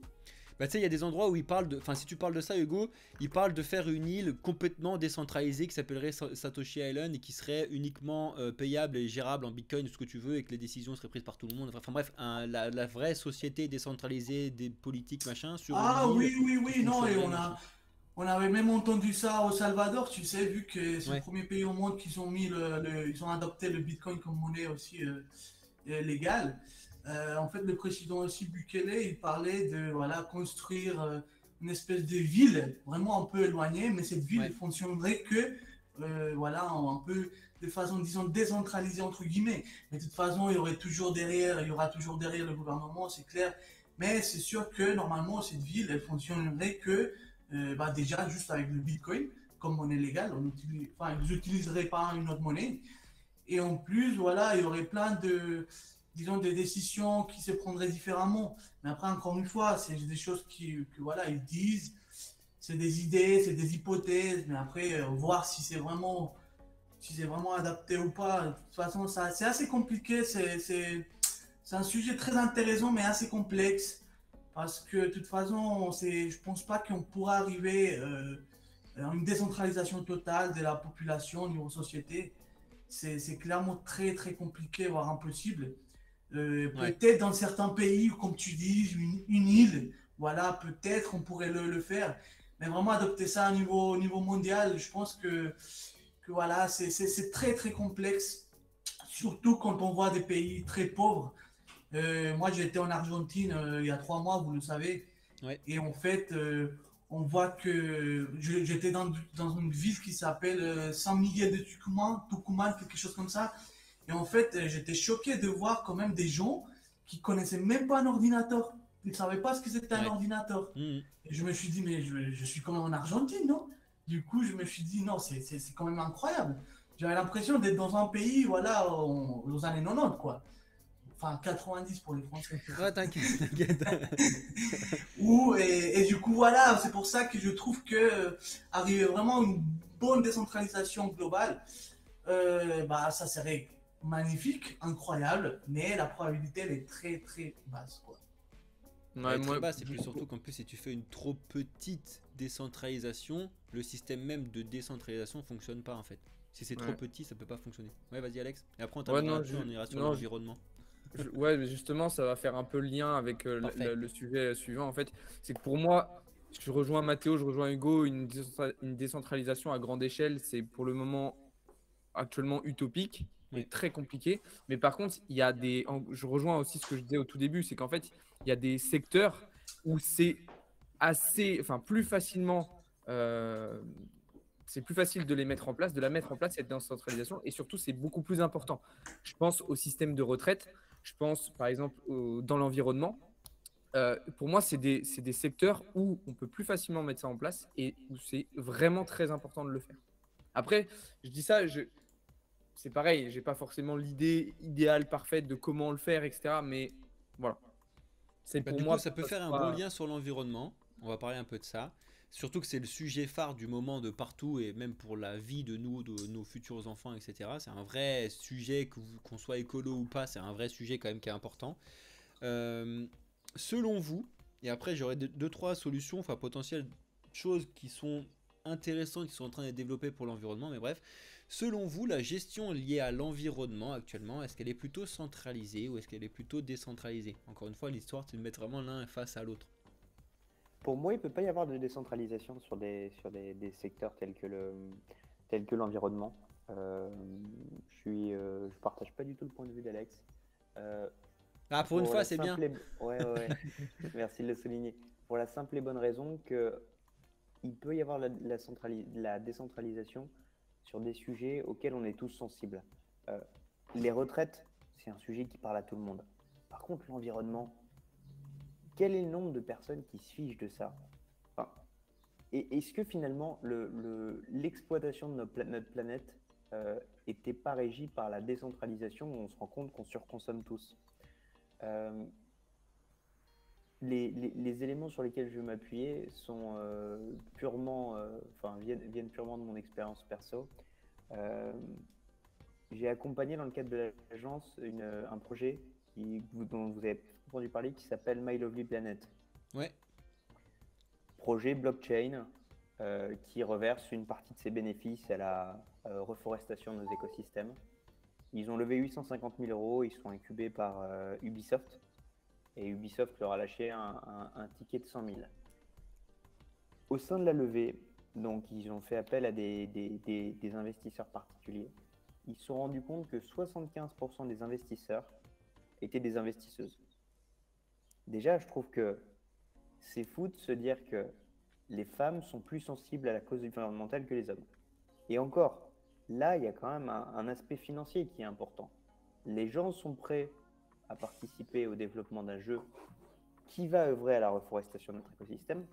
Bah, tu sais, il y a des endroits où ils parlent de. Enfin, si tu parles de ça, Hugo, ils parlent de faire une île complètement décentralisée qui s'appellerait Satoshi Island et qui serait uniquement payable et gérable en Bitcoin, tout ce que tu veux, et que les décisions seraient prises par tout le monde. Enfin, bref, la vraie société décentralisée des politiques, machin, sur Ah une île oui, oui, qui oui, non, et fonctionnerait, machin. on avait même entendu ça au Salvador, tu sais, vu que c'est le Ouais, premier pays au monde qui ont mis ils ont adopté le Bitcoin comme monnaie aussi légale. En fait, le président aussi Bukele, il parlait de voilà, construire une espèce de ville vraiment un peu éloignée, mais cette ville ouais, ne fonctionnerait que voilà, un peu de façon, disons, décentralisée entre guillemets. Mais de toute façon, il y aura toujours derrière le gouvernement, c'est clair. Mais c'est sûr que normalement, cette ville, elle fonctionnerait que bah, déjà juste avec le Bitcoin comme monnaie légale. Enfin, ils n'utiliseraient pas une autre monnaie. Et en plus, voilà, il y aurait plein de, disons, des décisions qui se prendraient différemment. Mais après, encore une fois, c'est des choses que voilà, ils disent, c'est des idées, c'est des hypothèses, mais après, voir si c'est vraiment adapté ou pas. De toute façon, c'est assez compliqué, c'est un sujet très intéressant, mais assez complexe. Parce que de toute façon, je pense pas qu'on pourra arriver à une décentralisation totale de la population au niveau société. C'est clairement très très compliqué, voire impossible. ouais. Peut-être dans certains pays, comme tu dis, une île, voilà, peut-être on pourrait le faire. Mais vraiment adopter ça au niveau mondial, je pense que voilà, c'est très très complexe. Surtout quand on voit des pays très pauvres. Moi, j'ai été en Argentine il y a 3 mois, vous le savez. Ouais. Et en fait, on voit que j'étais dans une ville qui s'appelle San Miguel de Tucumán, quelque chose comme ça. Et en fait, j'étais choqué de voir quand même des gens qui connaissaient même pas un ordinateur. Ils ne savaient pas ce que c'était un Ouais. ordinateur. Mhm. Et je me suis dit, mais je suis quand même en Argentine, non? Du coup, je me suis dit, non, c'est quand même incroyable. J'avais l'impression d'être dans un pays, voilà, aux années 90, quoi. Enfin, 90 pour les Français. Ouais, t'inquiète, t'inquiète. Et du coup, voilà, c'est pour ça que je trouve que arriver vraiment à une bonne décentralisation globale, bah, ça serait magnifique, incroyable, mais la probabilité, elle est très, très basse, quoi. Elle Ouais, est très moi, basse, et puis surtout qu'en plus, si tu fais une trop petite décentralisation, le système même de décentralisation fonctionne pas en fait. Si c'est trop ouais. petit, ça peut pas fonctionner. Ouais, vas-y, Alex. Et après, on Ouais, terminera là-dessus, on ira sur non, l'environnement. ouais, mais justement, ça va faire un peu le lien avec Parfait. le sujet suivant. En fait, c'est que pour moi, je rejoins Mathéo, je rejoins Hugo, une décentralisation à grande échelle, c'est pour le moment actuellement utopique et Ouais. très compliqué. Mais par contre, il y a je rejoins aussi ce que je disais au tout début, c'est qu'en fait, il y a des secteurs où enfin, plus facilement. C'est plus facile de les mettre en place, de la mettre en place, cette décentralisation, et surtout, c'est beaucoup plus important. Je pense au système de retraite, je pense par exemple dans l'environnement. Pour moi, c'est des secteurs où on peut plus facilement mettre ça en place et où c'est vraiment très important de le faire. Après, je dis ça, c'est pareil, j'ai pas forcément l'idée idéale, parfaite de comment le faire, etc. Mais voilà, c'est Bah, pour du coup, moi, ça pour peut que ça faire un bon soit. lien sur l'environnement. On va parler un peu de ça. Surtout que c'est le sujet phare du moment de partout et même pour la vie de nous, de nos futurs enfants, etc. C'est un vrai sujet, qu'on soit écolo ou pas, c'est un vrai sujet quand même qui est important. Euh, Selon vous, et après j'aurais deux, trois solutions, enfin potentielles choses qui sont intéressantes, qui sont en train d'être développées pour l'environnement, mais bref, selon vous, la gestion liée à l'environnement actuellement, est-ce qu'elle est plutôt centralisée ou est-ce qu'elle est plutôt décentralisée? Encore une fois, l'histoire c'est de mettre vraiment l'un face à l'autre. Pour moi, il ne peut pas y avoir de décentralisation sur des secteurs tels que l'environnement. Je partage pas du tout le point de vue d'Alex. Euh, Ah, pour une pour fois, la c'est bien. simple et... Ouais, ouais, ouais. Merci de le souligner. Pour la simple et bonne raison que il peut y avoir la décentralisation sur des sujets auxquels on est tous sensibles. Euh, les retraites, c'est un sujet qui parle à tout le monde. Par contre, l'environnement, quel est le nombre de personnes qui se fichent de ça? Enfin, et est-ce que finalement l'exploitation de notre planète n'était pas régie par la décentralisation où on se rend compte qu'on surconsomme tous? Euh, les éléments sur lesquels je vais m'appuyer sont viennent purement de mon expérience perso. Euh, j'ai accompagné dans le cadre de l'agence un projet dont vous avez entendu parler qui s'appelle My Lovely Planet. Ouais. projet blockchain qui reverse une partie de ses bénéfices à la reforestation de nos écosystèmes. Ils ont levé 850 000 €, ils sont incubés par Ubisoft, et Ubisoft leur a lâché un ticket de 100 000. Au sein de la levée, donc ils ont fait appel à des investisseurs particuliers. Ils se sont rendus compte que 75% des investisseurs étaient des investisseuses. Déjà, je trouve que c'est fou de se dire que les femmes sont plus sensibles à la cause environnementale que les hommes. Et encore, là, il y a quand même un aspect financier qui est important. Les gens sont prêts à participer au développement d'un jeu qui va œuvrer à la reforestation de notre écosystème,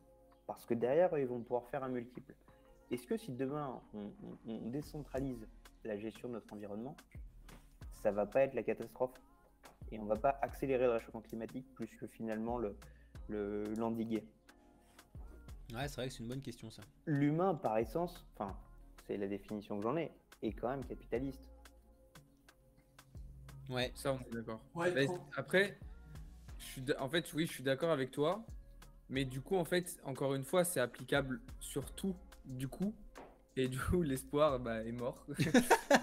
parce que derrière, ils vont pouvoir faire un multiple. Est-ce que si demain, on décentralise la gestion de notre environnement, ça va pas être la catastrophe et on va pas accélérer le réchauffement climatique plus que finalement l'endiguer? Ouais, c'est vrai que c'est une bonne question ça. L'humain, par essence, enfin, c'est la définition que j'en ai, est quand même capitaliste. Ouais. Ça, on est d'accord. Ouais, Mais trop. après, en fait, oui, je suis d'accord avec toi. Mais du coup, en fait, encore une fois, c'est applicable sur tout, du coup. Et du coup, l'espoir est mort.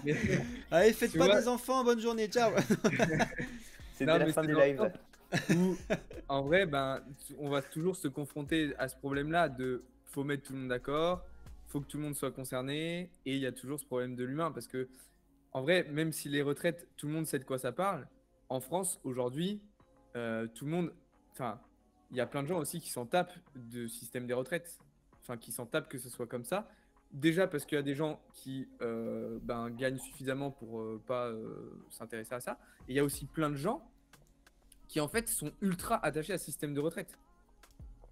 Mais, Allez, faites tu pas vois- des enfants, bonne journée, ciao. C'était Non, la mais fin c'est du dans le live. sens où, en vrai, on va toujours se confronter à ce problème-là de faut mettre tout le monde d'accord, faut que tout le monde soit concerné, et il y a toujours ce problème de l'humain parce que, en vrai, même si les retraites, tout le monde sait de quoi ça parle, en France aujourd'hui, tout le monde, enfin, il y a plein de gens aussi qui s'en tapent de système des retraites, enfin, qui s'en tapent que ce soit comme ça. Déjà parce qu'il y a des gens qui gagnent suffisamment pour pas s'intéresser à ça. Et il y a aussi plein de gens qui en fait sont ultra attachés à ce système de retraite.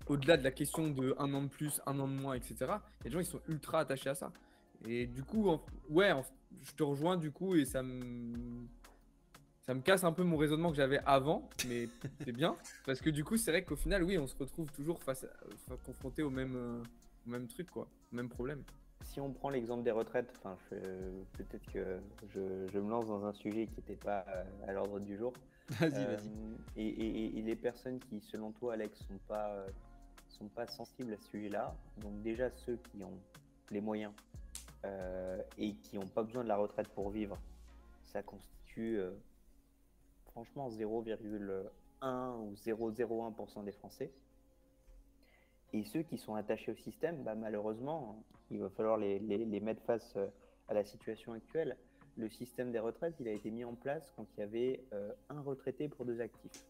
Au-delà de la question de un an de plus, un an de moins, etc. Il y a des gens qui sont ultra attachés à ça. Et du coup, je te rejoins du coup et ça me casse un peu mon raisonnement que j'avais avant, mais c'est bien. Parce que du coup, c'est vrai qu'au final, oui, on se retrouve toujours confronté au même truc, quoi, au même problème. Si on prend l'exemple des retraites, enfin, peut-être que je me lance dans un sujet qui n'était pas à l'ordre du jour. Vas-y. Et les personnes qui, selon toi, Alex, sont pas sensibles à ce sujet-là, donc déjà ceux qui ont les moyens et qui n'ont pas besoin de la retraite pour vivre, ça constitue franchement 0,1 ou 0,01% des Français. Et ceux qui sont attachés au système, malheureusement, il va falloir les mettre face à la situation actuelle. Le système des retraites, il a été mis en place quand il y avait un retraité pour 2 actifs,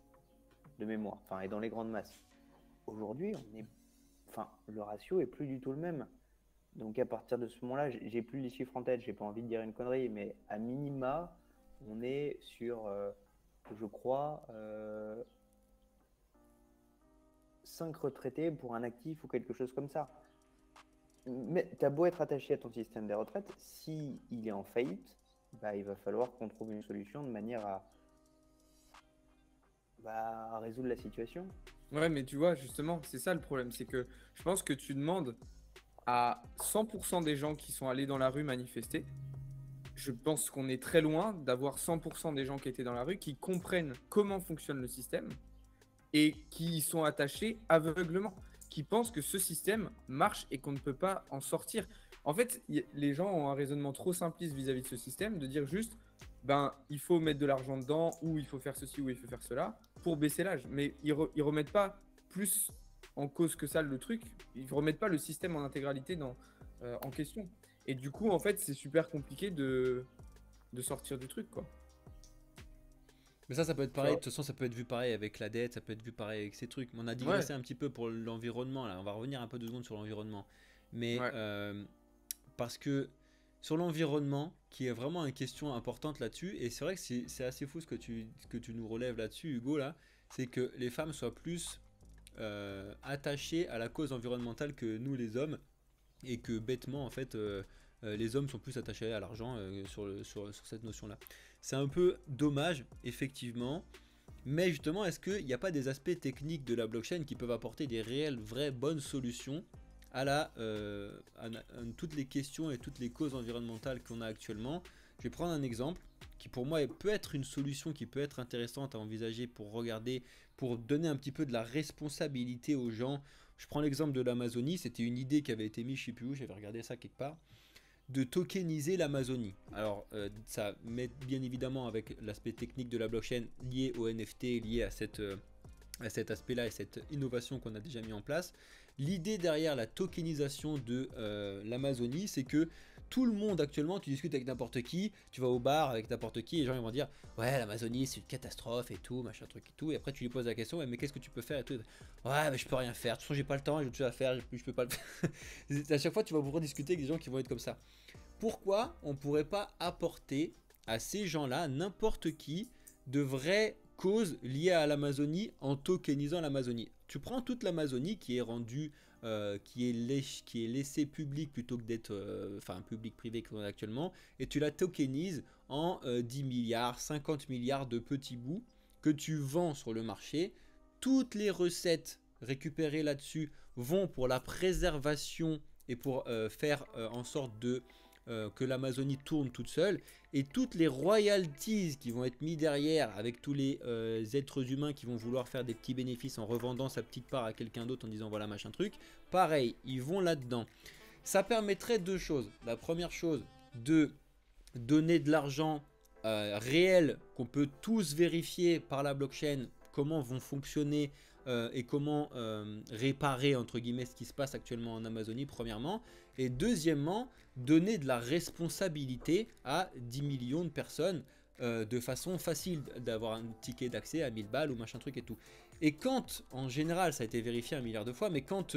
de mémoire, et dans les grandes masses. Aujourd'hui, le ratio est plus du tout le même. Donc à partir de ce moment-là, j'ai plus les chiffres en tête, j'ai pas envie de dire une connerie, mais à minima, on est sur, je crois, 5 retraités pour un actif ou quelque chose comme ça. Mais tu as beau être attaché à ton système des retraites, si il est en faillite, il va falloir qu'on trouve une solution de manière à résoudre la situation. Ouais, mais tu vois, justement, c'est ça le problème. C'est que je pense que tu demandes à 100% des gens qui sont allés dans la rue manifester. Je pense qu'on est très loin d'avoir 100% des gens qui étaient dans la rue qui comprennent comment fonctionne le système et qui y sont attachés aveuglement, qui pensent que ce système marche et qu'on ne peut pas en sortir. En fait, les gens ont un raisonnement trop simpliste vis-à-vis de ce système, de dire juste, il faut mettre de l'argent dedans, ou il faut faire ceci, ou il faut faire cela, pour baisser l'âge. Mais ils remettent pas plus en cause que ça le truc, ils remettent pas le système en intégralité en question. Et du coup, en fait, c'est super compliqué de sortir du truc, quoi. Mais ça peut être pareil, de toute façon ça peut être vu pareil avec la dette, ça peut être vu pareil avec ces trucs. Mais on a digressé un petit peu pour l'environnement, là on va revenir un peu 2 secondes sur l'environnement. Mais parce que sur l'environnement, qui est vraiment une question importante là-dessus, et c'est vrai que c'est assez fou ce que tu nous relèves là-dessus Hugo, là, c'est que les femmes soient plus attachées à la cause environnementale que nous les hommes, et que bêtement en fait les hommes sont plus attachés à l'argent sur cette notion-là. C'est un peu dommage, effectivement, mais justement, est-ce qu'il n'y a pas des aspects techniques de la blockchain qui peuvent apporter des réelles, vraies, bonnes solutions à toutes les questions et toutes les causes environnementales qu'on a actuellement? Je vais prendre un exemple qui pour moi peut être une solution qui peut être intéressante à envisager pour regarder, pour donner un petit peu de la responsabilité aux gens. Je prends l'exemple de l'Amazonie, c'était une idée qui avait été mise, je sais plus où, j'avais regardé ça quelque part, de tokeniser l'Amazonie. Alors, ça met bien évidemment avec l'aspect technique de la blockchain lié au NFT, lié à cet aspect-là et cette innovation qu'on a déjà mis en place. L'idée derrière la tokenisation de l'Amazonie, c'est que tout le monde actuellement, tu discutes avec n'importe qui, tu vas au bar avec n'importe qui, et les gens ils vont dire ouais, l'Amazonie c'est une catastrophe et tout, machin truc et tout, et après tu lui poses la question ouais, mais qu'est-ce que tu peux faire et tout, ouais mais je peux rien faire, de toute façon j'ai pas le temps, j'ai autre chose à faire, je peux pas le faire. À chaque fois tu vas pouvoir discuter avec des gens qui vont être comme ça. Pourquoi on pourrait pas apporter à ces gens-là, n'importe qui, de vraies causes liées à l'Amazonie en tokenisant l'Amazonie? Tu prends toute l'Amazonie qui est rendue, qui est laissée publique plutôt que d'être public-privé qu'on a actuellement, et tu la tokenises en 10 milliards, 50 milliards de petits bouts que tu vends sur le marché. Toutes les recettes récupérées là-dessus vont pour la préservation et pour faire en sorte que l'Amazonie tourne toute seule, et toutes les royalties qui vont être mis derrière avec tous les êtres humains qui vont vouloir faire des petits bénéfices en revendant sa petite part à quelqu'un d'autre en disant voilà machin truc, pareil, ils vont là-dedans. Ça permettrait deux choses. La première chose, de donner de l'argent réel qu'on peut tous vérifier par la blockchain, comment vont fonctionner et comment réparer entre guillemets ce qui se passe actuellement en Amazonie premièrement, et deuxièmement donner de la responsabilité à 10 millions de personnes de façon facile, d'avoir un ticket d'accès à 1000 balles ou machin truc et tout. Et quand, en général ça a été vérifié 1 milliard de fois, mais quand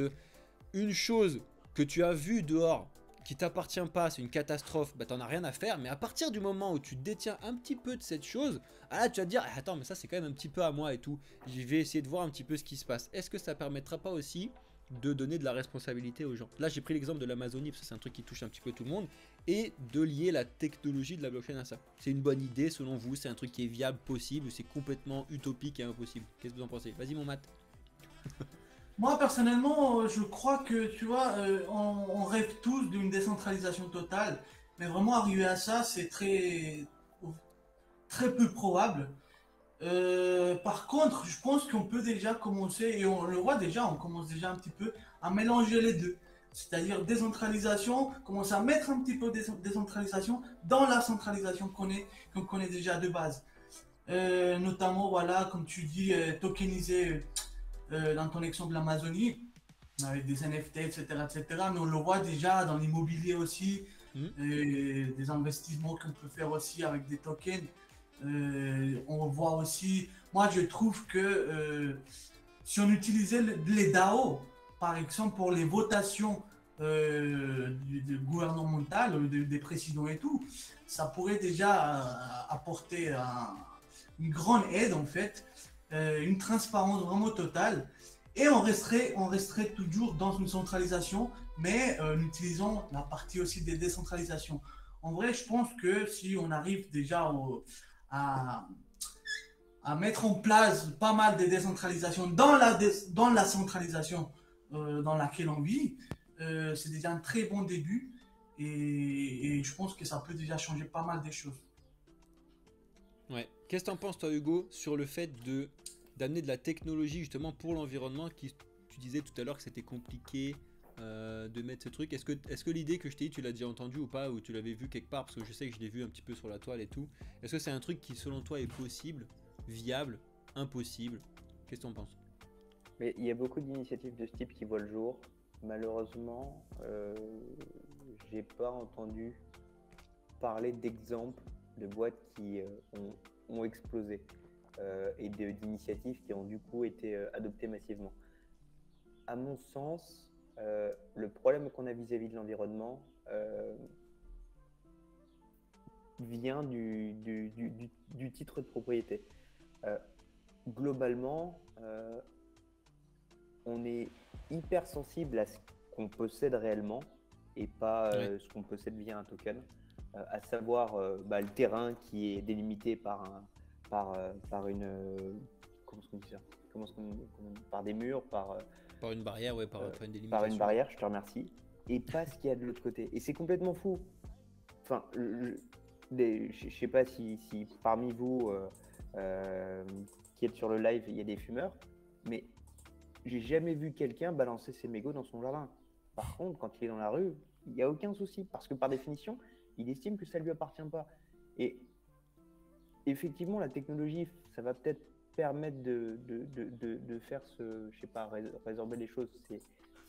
une chose que tu as vue dehors qui t'appartient pas, c'est une catastrophe, bah t'en as rien à faire, mais à partir du moment où tu détiens un petit peu de cette chose, ah là tu vas te dire ah, attends mais ça c'est quand même un petit peu à moi et tout, je vais essayer de voir un petit peu ce qui se passe. Est-ce que ça permettra pas aussi de donner de la responsabilité aux gens? Là j'ai pris l'exemple de l'Amazonie parce que c'est un truc qui touche un petit peu tout le monde, et de lier la technologie de la blockchain à ça. C'est une bonne idée selon vous? C'est un truc qui est viable, possible, ou c'est complètement utopique et impossible? Qu'est-ce que vous en pensez? Vas-y mon Matt. Moi, personnellement, je crois que, tu vois, on rêve tous d'une décentralisation totale, mais vraiment arriver à ça, c'est très peu probable. Par contre, je pense qu'on peut déjà commencer, et on le voit déjà, on commence déjà un petit peu à mélanger les deux. C'est-à-dire décentralisation, commencer à mettre un petit peu de décentralisation dans la centralisation qu'on connaît déjà de base. Notamment, voilà, comme tu dis, tokeniser dans ton exemple de l'Amazonie, avec des NFT, etc., etc. Mais on le voit déjà dans l'immobilier aussi, des investissements qu'on peut faire aussi avec des tokens. On voit aussi, moi je trouve que si on utilisait les DAO, par exemple pour les votations gouvernementales, des présidents et tout, ça pourrait déjà apporter une grande aide en fait, une transparence vraiment totale, et on resterait toujours dans une centralisation, mais en utilisant la partie aussi des décentralisations. En vrai, je pense que si on arrive déjà à, à mettre en place pas mal de décentralisation dans la centralisation dans laquelle on vit, c'est déjà un très bon début, et je pense que ça peut déjà changer pas mal des choses. Ouais. Qu'est-ce que t'en penses toi Hugo sur le fait d'amener de la technologie justement pour l'environnement, tu disais tout à l'heure que c'était compliqué de mettre ce truc. Est-ce que l'idée que je t'ai dit, tu l'as déjà entendu ou pas, ou tu l'avais vu quelque part, parce que je sais que je l'ai vu un petit peu sur la toile et tout. Est-ce que c'est un truc qui selon toi est possible, viable, impossible? Qu'est-ce que t'en penses? Mais il y a beaucoup d'initiatives de ce type qui voient le jour. Malheureusement, j'ai pas entendu parler d'exemples de boîtes qui ont explosé et d'initiatives qui ont du coup été adoptées massivement. À mon sens, le problème qu'on a vis-à-vis de l'environnement vient du titre de propriété. Globalement, on est hyper sensible à ce qu'on possède réellement et pas ce qu'on possède via un token, à savoir le terrain qui est délimité par une comment est-ce qu'on dit ça, par des murs, par une barrière, ouais, par une délimitation. Par une barrière, je te remercie, et pas ce qu'il y a de l'autre côté. Et c'est complètement fou. Enfin, je sais pas si parmi vous qui êtes sur le live, il y a des fumeurs, mais j'ai jamais vu quelqu'un balancer ses mégots dans son jardin. Par contre, quand il est dans la rue, il n'y a aucun souci, parce que par définition, il estime que ça ne lui appartient pas. Et effectivement, la technologie, ça va peut-être permettre de faire je sais pas, résorber les choses.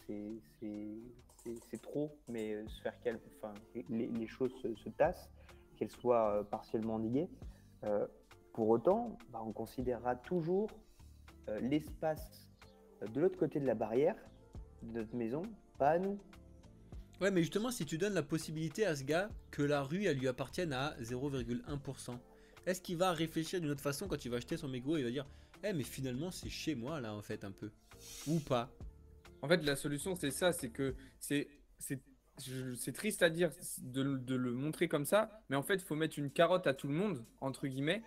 C'est trop, mais se faire enfin, les choses se tassent, qu'elles soient partiellement endiguées. Pour autant, on considérera toujours l'espace de l'autre côté de la barrière de notre maison, pas à nous. Ouais, mais justement, si tu donnes la possibilité à ce gars que la rue, elle lui appartienne à 0,1%, est-ce qu'il va réfléchir d'une autre façon quand il va acheter son mégot et il va dire mais finalement, c'est chez moi, là, en fait, un peu. Ou pas. En fait, la solution, c'est ça, c'est que c'est triste à dire de le montrer comme ça, mais en fait, il faut mettre une carotte à tout le monde, entre guillemets,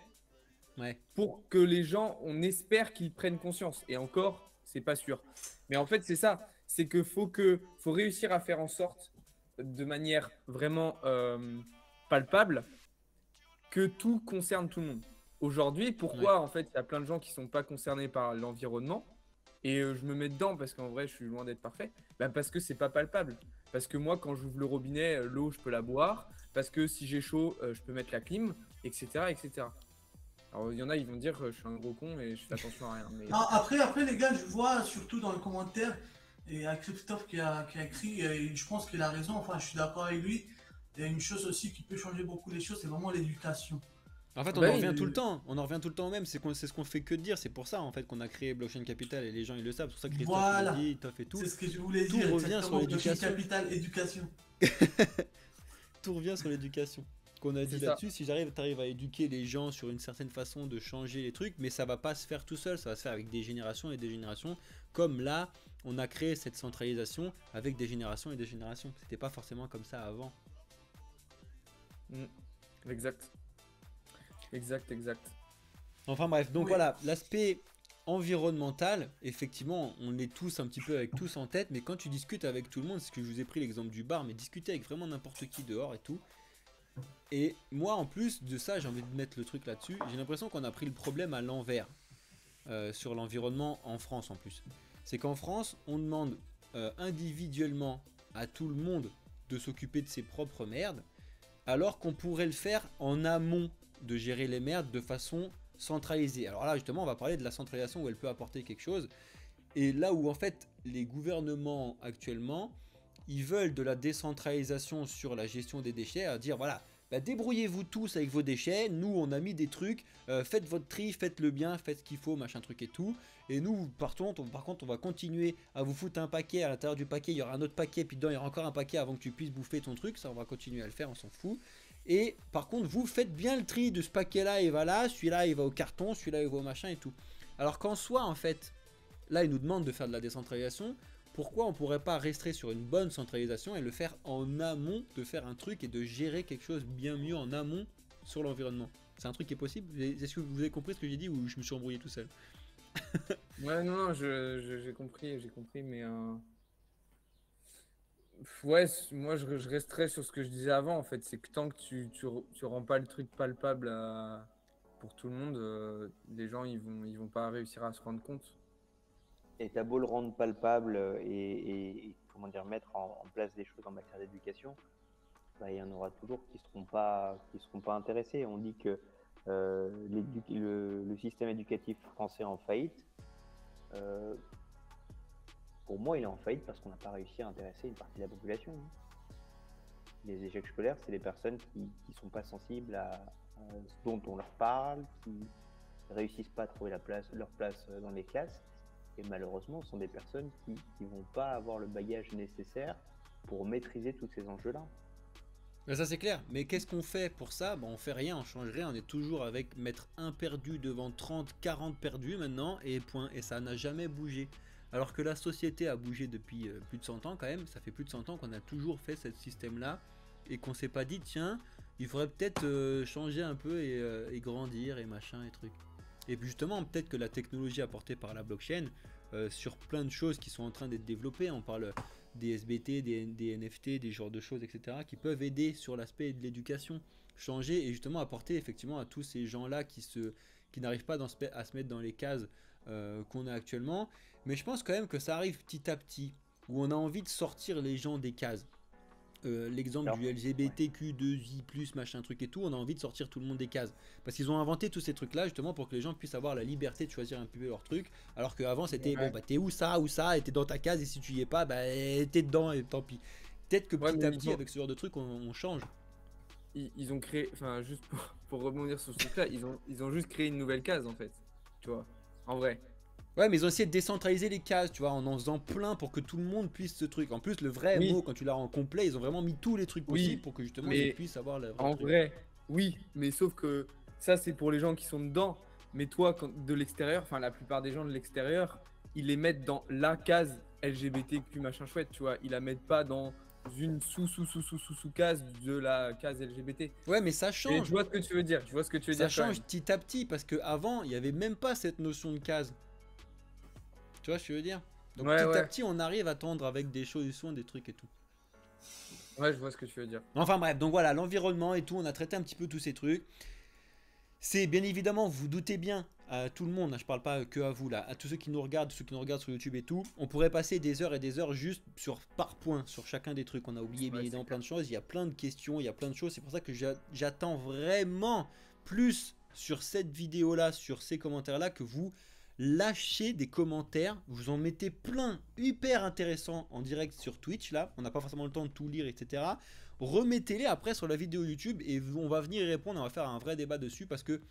pour que les gens, on espère qu'ils prennent conscience. Et encore, c'est pas sûr. Mais en fait, c'est ça, c'est que faut réussir à faire en sorte, de manière vraiment palpable, que tout concerne tout le monde. Aujourd'hui, pourquoi en fait, il y a plein de gens qui sont pas concernés par l'environnement? Et je me mets dedans parce qu'en vrai, je suis loin d'être parfait. Parce que c'est pas palpable. Parce que moi, quand j'ouvre le robinet, l'eau, je peux la boire. Parce que si j'ai chaud, je peux mettre la clim, etc., etc. Alors, il y en a, ils vont dire je suis un gros con et je fais attention à rien. Mais... Après, les gars, je vois surtout dans le commentaire, et à Christophe qui a écrit, et je pense qu'il a raison, enfin, je suis d'accord avec lui. Il y a une chose aussi qui peut changer beaucoup les choses, c'est vraiment l'éducation. En fait, on en revient tout le temps. On en revient tout le temps au même. C'est ce qu'on fait que de dire. C'est pour ça en fait qu'on a créé Blockchain Capital et les gens ils le savent. C'est pour ça que Christophe l'a dit, Toff et tout. C'est ce que je voulais tout dire. Tout revient sur l'éducation. Blockchain Capital, éducation. Tout revient sur l'éducation. Qu'on a dit là-dessus. Si t'arrives à éduquer les gens sur une certaine façon de changer les trucs, mais ça va pas se faire tout seul. Ça va se faire avec des générations et des générations. Comme là, on a créé cette centralisation avec des générations et des générations. C'était pas forcément comme ça avant. Exact. Enfin bref, donc voilà, l'aspect environnemental, effectivement, on est tous un petit peu avec tous en tête, mais quand tu discutes avec tout le monde, c'est ce que je vous ai pris l'exemple du bar, mais discuter avec vraiment n'importe qui dehors et tout. Et moi, en plus de ça, j'ai envie de mettre le truc là-dessus, j'ai l'impression qu'on a pris le problème à l'envers sur l'environnement en France en plus. C'est qu'en France, on demande individuellement à tout le monde de s'occuper de ses propres merdes, alors qu'on pourrait le faire en amont de gérer les merdes de façon centralisée. Alors là justement on va parler de la centralisation où elle peut apporter quelque chose, et là où en fait les gouvernements actuellement ils veulent de la décentralisation sur la gestion des déchets, à dire voilà, débrouillez-vous tous avec vos déchets, nous on a mis des trucs, faites votre tri, faites-le bien, faites ce qu'il faut, machin truc et tout, et nous par contre on va continuer à vous foutre un paquet, à l'intérieur du paquet il y aura un autre paquet, puis dedans il y aura encore un paquet avant que tu puisses bouffer ton truc, ça on va continuer à le faire, on s'en fout. Et par contre vous faites bien le tri de ce paquet là, il va là, celui-là il va au carton, celui-là il va au machin et tout. Alors qu'en soi en fait, là ils nous demandent de faire de la décentralisation. Pourquoi on pourrait pas rester sur une bonne centralisation et le faire en amont, de faire un truc et de gérer quelque chose bien mieux en amont sur l'environnement? C'est un truc qui est possible? Est-ce que vous avez compris ce que j'ai dit ou je me suis embrouillé tout seul? Ouais, non, j'ai compris, mais ouais, moi je resterai sur ce que je disais avant en fait, c'est que tant que tu rends pas le truc palpable pour tout le monde, les gens ils vont pas réussir à se rendre compte. Et t'as beau le rendre palpable et comment dire, mettre en place des choses en matière d'éducation, il y en aura toujours qui seront pas intéressés. On dit que le système éducatif français est en faillite. Pour moi, il est en faillite parce qu'on n'a pas réussi à intéresser une partie de la population. Les échecs scolaires, c'est les personnes qui sont pas sensibles à ce dont on leur parle, qui réussissent pas à trouver leur place dans les classes. Et malheureusement, ce sont des personnes qui vont pas avoir le bagage nécessaire pour maîtriser tous ces enjeux-là. Ça c'est clair, mais qu'est-ce qu'on fait pour ça? On fait rien, on change rien, on est toujours avec mettre un perdu devant 30, 40 perdus maintenant, et point, et ça n'a jamais bougé. Alors que la société a bougé depuis plus de 100 ans quand même, ça fait plus de 100 ans qu'on a toujours fait ce système-là, et qu'on s'est pas dit, tiens, il faudrait peut-être changer un peu et grandir et machin et trucs. Et puis justement, peut-être que la technologie apportée par la blockchain, sur plein de choses qui sont en train d'être développées, on parle des SBT, des NFT, des genres de choses, etc., qui peuvent aider sur l'aspect de l'éducation, changer et justement apporter effectivement à tous ces gens-là qui n'arrivent pas à se mettre dans les cases qu'on a actuellement. Mais je pense quand même que ça arrive petit à petit, où on a envie de sortir les gens des cases. L'exemple du LGBTQ2I+, machin truc et tout, on a envie de sortir tout le monde des cases. Parce qu'ils ont inventé tous ces trucs-là justement pour que les gens puissent avoir la liberté de choisir un peu leur truc. Alors qu'avant c'était, bon bah t'es où ça, et t'es dans ta case, et si tu y es pas, bah t'es dedans et tant pis. Peut-être que petit à petit, avec ce genre de truc, on change. Ils ont créé, enfin juste pour rebondir sur ce truc-là, ils ont juste créé une nouvelle case en fait, tu vois, en vrai. Ouais, mais ils ont essayé de décentraliser les cases, tu vois, en faisant plein pour que tout le monde puisse ce truc. En plus, le vrai mot, quand tu l'as en complet, ils ont vraiment mis tous les trucs possibles pour que justement ils puissent avoir le vrai en truc. vrai, oui, mais sauf que ça c'est pour les gens qui sont dedans. Mais toi, de l'extérieur, enfin la plupart des gens de l'extérieur, ils les mettent dans la case LGBTQ machin chouette, tu vois. Ils la mettent pas dans une sous-case de la case LGBT. Ouais, mais ça change. Et je vois ce que tu veux dire. Je vois ce que tu veux ça dire. Ça change petit à petit parce qu'avant, il n'y avait même pas cette notion de case. Tu vois ce que je veux dire? Donc petit à petit, on arrive à tendre avec des solutions, des trucs et tout. Ouais, je vois ce que tu veux dire. Enfin bref, donc voilà, l'environnement et tout, on a traité un petit peu tous ces trucs. C'est bien évidemment, vous doutez bien, à tout le monde, hein, je parle pas que à vous là, à tous ceux qui nous regardent, ceux qui nous regardent sur YouTube et tout, on pourrait passer des heures et des heures juste par point sur chacun des trucs. On a oublié bien évidemment plein de choses, il y a plein de questions, il y a plein de choses. C'est pour ça que j'attends vraiment plus sur cette vidéo là, sur ces commentaires là, que vous lâchez des commentaires, vous en mettez plein hyper intéressants en direct sur Twitch là, on n'a pas forcément le temps de tout lire, etc. Remettez-les après sur la vidéo YouTube et on va venir y répondre, on va faire un vrai débat dessus parce que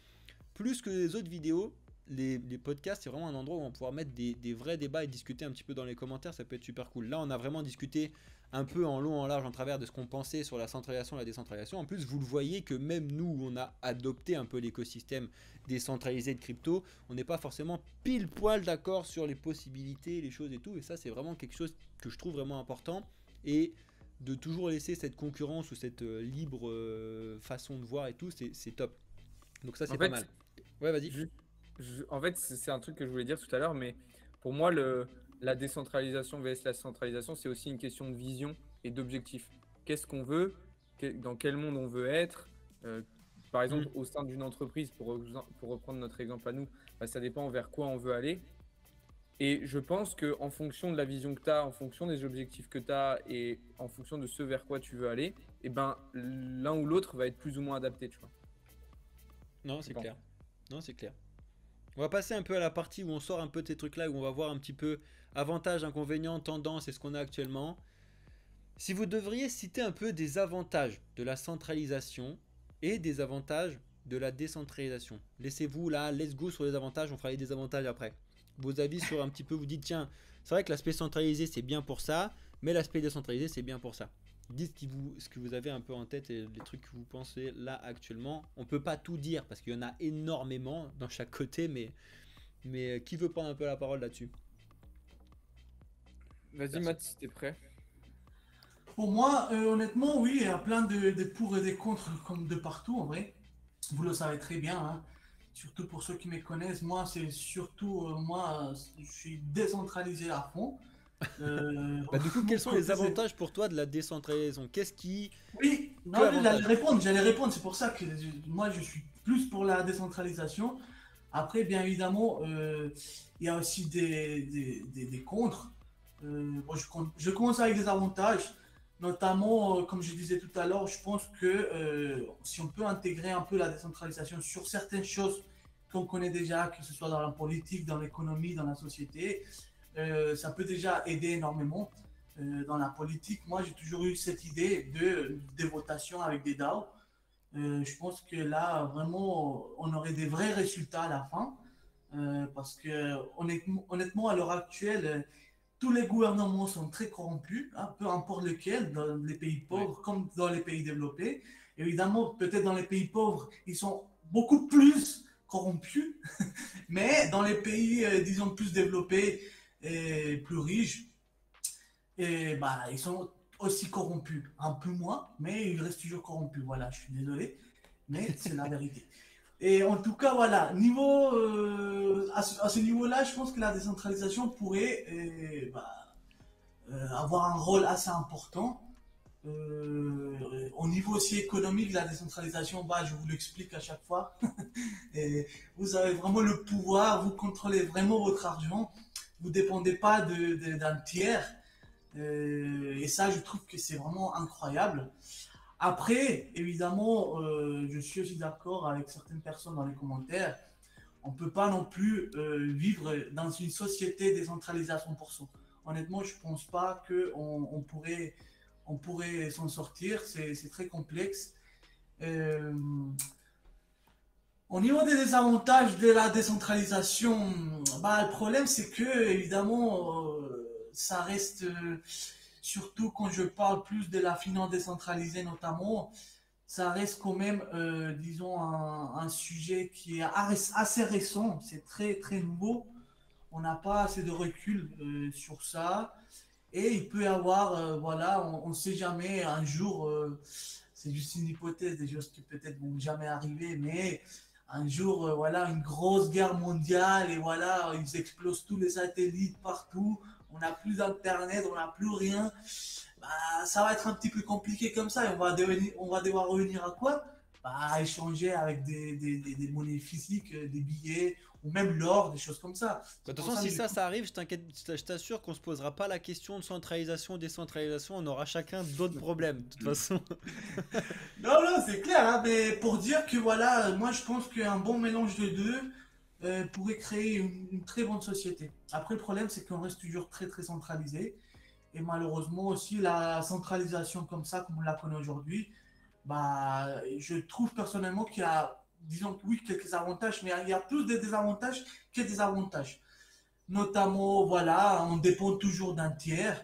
plus que les autres vidéos, les podcasts, c'est vraiment un endroit où on va pouvoir mettre des vrais débats et discuter un petit peu dans les commentaires, ça peut être super cool. Là, on a vraiment discuté un peu en long, en large, en travers de ce qu'on pensait sur la centralisation et la décentralisation. En plus, vous le voyez que même nous, on a adopté un peu l'écosystème décentralisé de crypto, on n'est pas forcément pile poil d'accord sur les possibilités, les choses et tout, et ça, c'est vraiment quelque chose que je trouve vraiment important. Et de toujours laisser cette concurrence ou cette libre façon de voir et tout, c'est top. Donc ça, c'est pas mal. Ouais, vas-y. En fait, c'est un truc que je voulais dire tout à l'heure, mais pour moi, la décentralisation vs la centralisation, c'est aussi une question de vision et d'objectif. Qu'est-ce qu'on veut? Dans quel monde on veut être? Par exemple, au sein d'une entreprise, pour reprendre notre exemple à nous, bah, ça dépend vers quoi on veut aller. Et je pense qu'en fonction de la vision que tu as, en fonction des objectifs que tu as et en fonction de ce vers quoi tu veux aller, et ben, l'un ou l'autre va être plus ou moins adapté, tu vois. Non, c'est clair. Non, c'est clair. On va passer un peu à la partie où on sort un peu de ces trucs-là, où on va voir un petit peu avantages, inconvénients, tendances et ce qu'on a actuellement. Si vous devriez citer un peu des avantages de la centralisation et des avantages de la décentralisation. Laissez-vous là, let's go sur les avantages, on fera les désavantages après. Vos avis sur un petit peu, vous dites tiens, c'est vrai que l'aspect centralisé c'est bien pour ça, mais l'aspect décentralisé c'est bien pour ça. Dites ce que vous avez un peu en tête et les trucs que vous pensez là actuellement. On peut pas tout dire parce qu'il y en a énormément dans chaque côté, mais qui veut prendre un peu la parole là-dessus? Vas-y Matt, si t'es prêt. Pour moi, honnêtement, oui, il y a plein de pour et des contre comme de partout en vrai. Vous le savez très bien, hein. Surtout pour ceux qui me connaissent. Moi, c'est surtout, je suis décentralisé à fond. Bah, du coup, quels sont les avantages pour toi de la décentralisation? Qu'est-ce qui... Oui, non, j'allais répondre. C'est pour ça que moi, je suis plus pour la décentralisation. Après, bien évidemment, il y a aussi des contres. Bon, je commence avec des avantages. Notamment, comme je disais tout à l'heure, je pense que si on peut intégrer un peu la décentralisation sur certaines choses qu'on connaît déjà, que ce soit dans la politique, dans l'économie, dans la société, ça peut déjà aider énormément. Dans la politique, moi, j'ai toujours eu cette idée de votation avec des DAO. Je pense que là, vraiment, on aurait des vrais résultats à la fin. Parce que, honnêtement, à l'heure actuelle, tous les gouvernements sont très corrompus, hein, peu importe lequel, dans les pays pauvres comme dans les pays développés. Évidemment, peut-être dans les pays pauvres, ils sont beaucoup plus corrompus, mais dans les pays, disons, plus développés et plus riches, et, bah, ils sont aussi corrompus, un peu moins, mais ils restent toujours corrompus. Voilà, je suis désolé, mais c'est la vérité. Et en tout cas, voilà, à ce niveau-là, je pense que la décentralisation pourrait avoir un rôle assez important. au niveau aussi économique, la décentralisation, bah, je vous l'explique à chaque fois. Et vous avez vraiment le pouvoir, vous contrôlez vraiment votre argent, vous ne dépendez pas d'un tiers. Et ça, je trouve que c'est vraiment incroyable. Après, évidemment, je suis aussi d'accord avec certaines personnes dans les commentaires. On ne peut pas non plus vivre dans une société décentralisée à 100%. Honnêtement, je ne pense pas on pourrait s'en sortir. C'est très complexe. Euh, Au niveau des désavantages de la décentralisation, bah, le problème c'est que évidemment ça reste surtout quand je parle plus de la finance décentralisée notamment, ça reste quand même disons un sujet qui est assez récent, c'est très très nouveau. On n'a pas assez de recul sur ça et il peut y avoir voilà, on ne sait jamais un jour c'est juste une hypothèse, des choses qui peut-être vont jamais arriver, mais un jour, voilà, une grosse guerre mondiale et voilà, ils explosent tous les satellites partout, on n'a plus d'internet, on n'a plus rien. Bah, ça va être un petit peu compliqué comme ça et on va devoir revenir à quoi? Bah, échanger avec des monnaies physiques, des billets ou même l'or, des choses comme ça. De C'est toute pour façon, ça si que ça arrive, je t'assure qu'on se posera pas la question de centralisation, décentralisation, on aura chacun d'autres problèmes. De toute façon, non, non, c'est clair, hein, mais pour dire que voilà, moi je pense qu'un bon mélange de deux pourrait créer une très bonne société. Après, le problème, c'est qu'on reste toujours très très centralisé. Et malheureusement aussi, la centralisation comme ça, comme on la connaît aujourd'hui, bah, je trouve personnellement qu'il y a, disons que oui, quelques avantages, mais il y a plus de désavantages que des avantages. Notamment, voilà, on dépend toujours d'un tiers.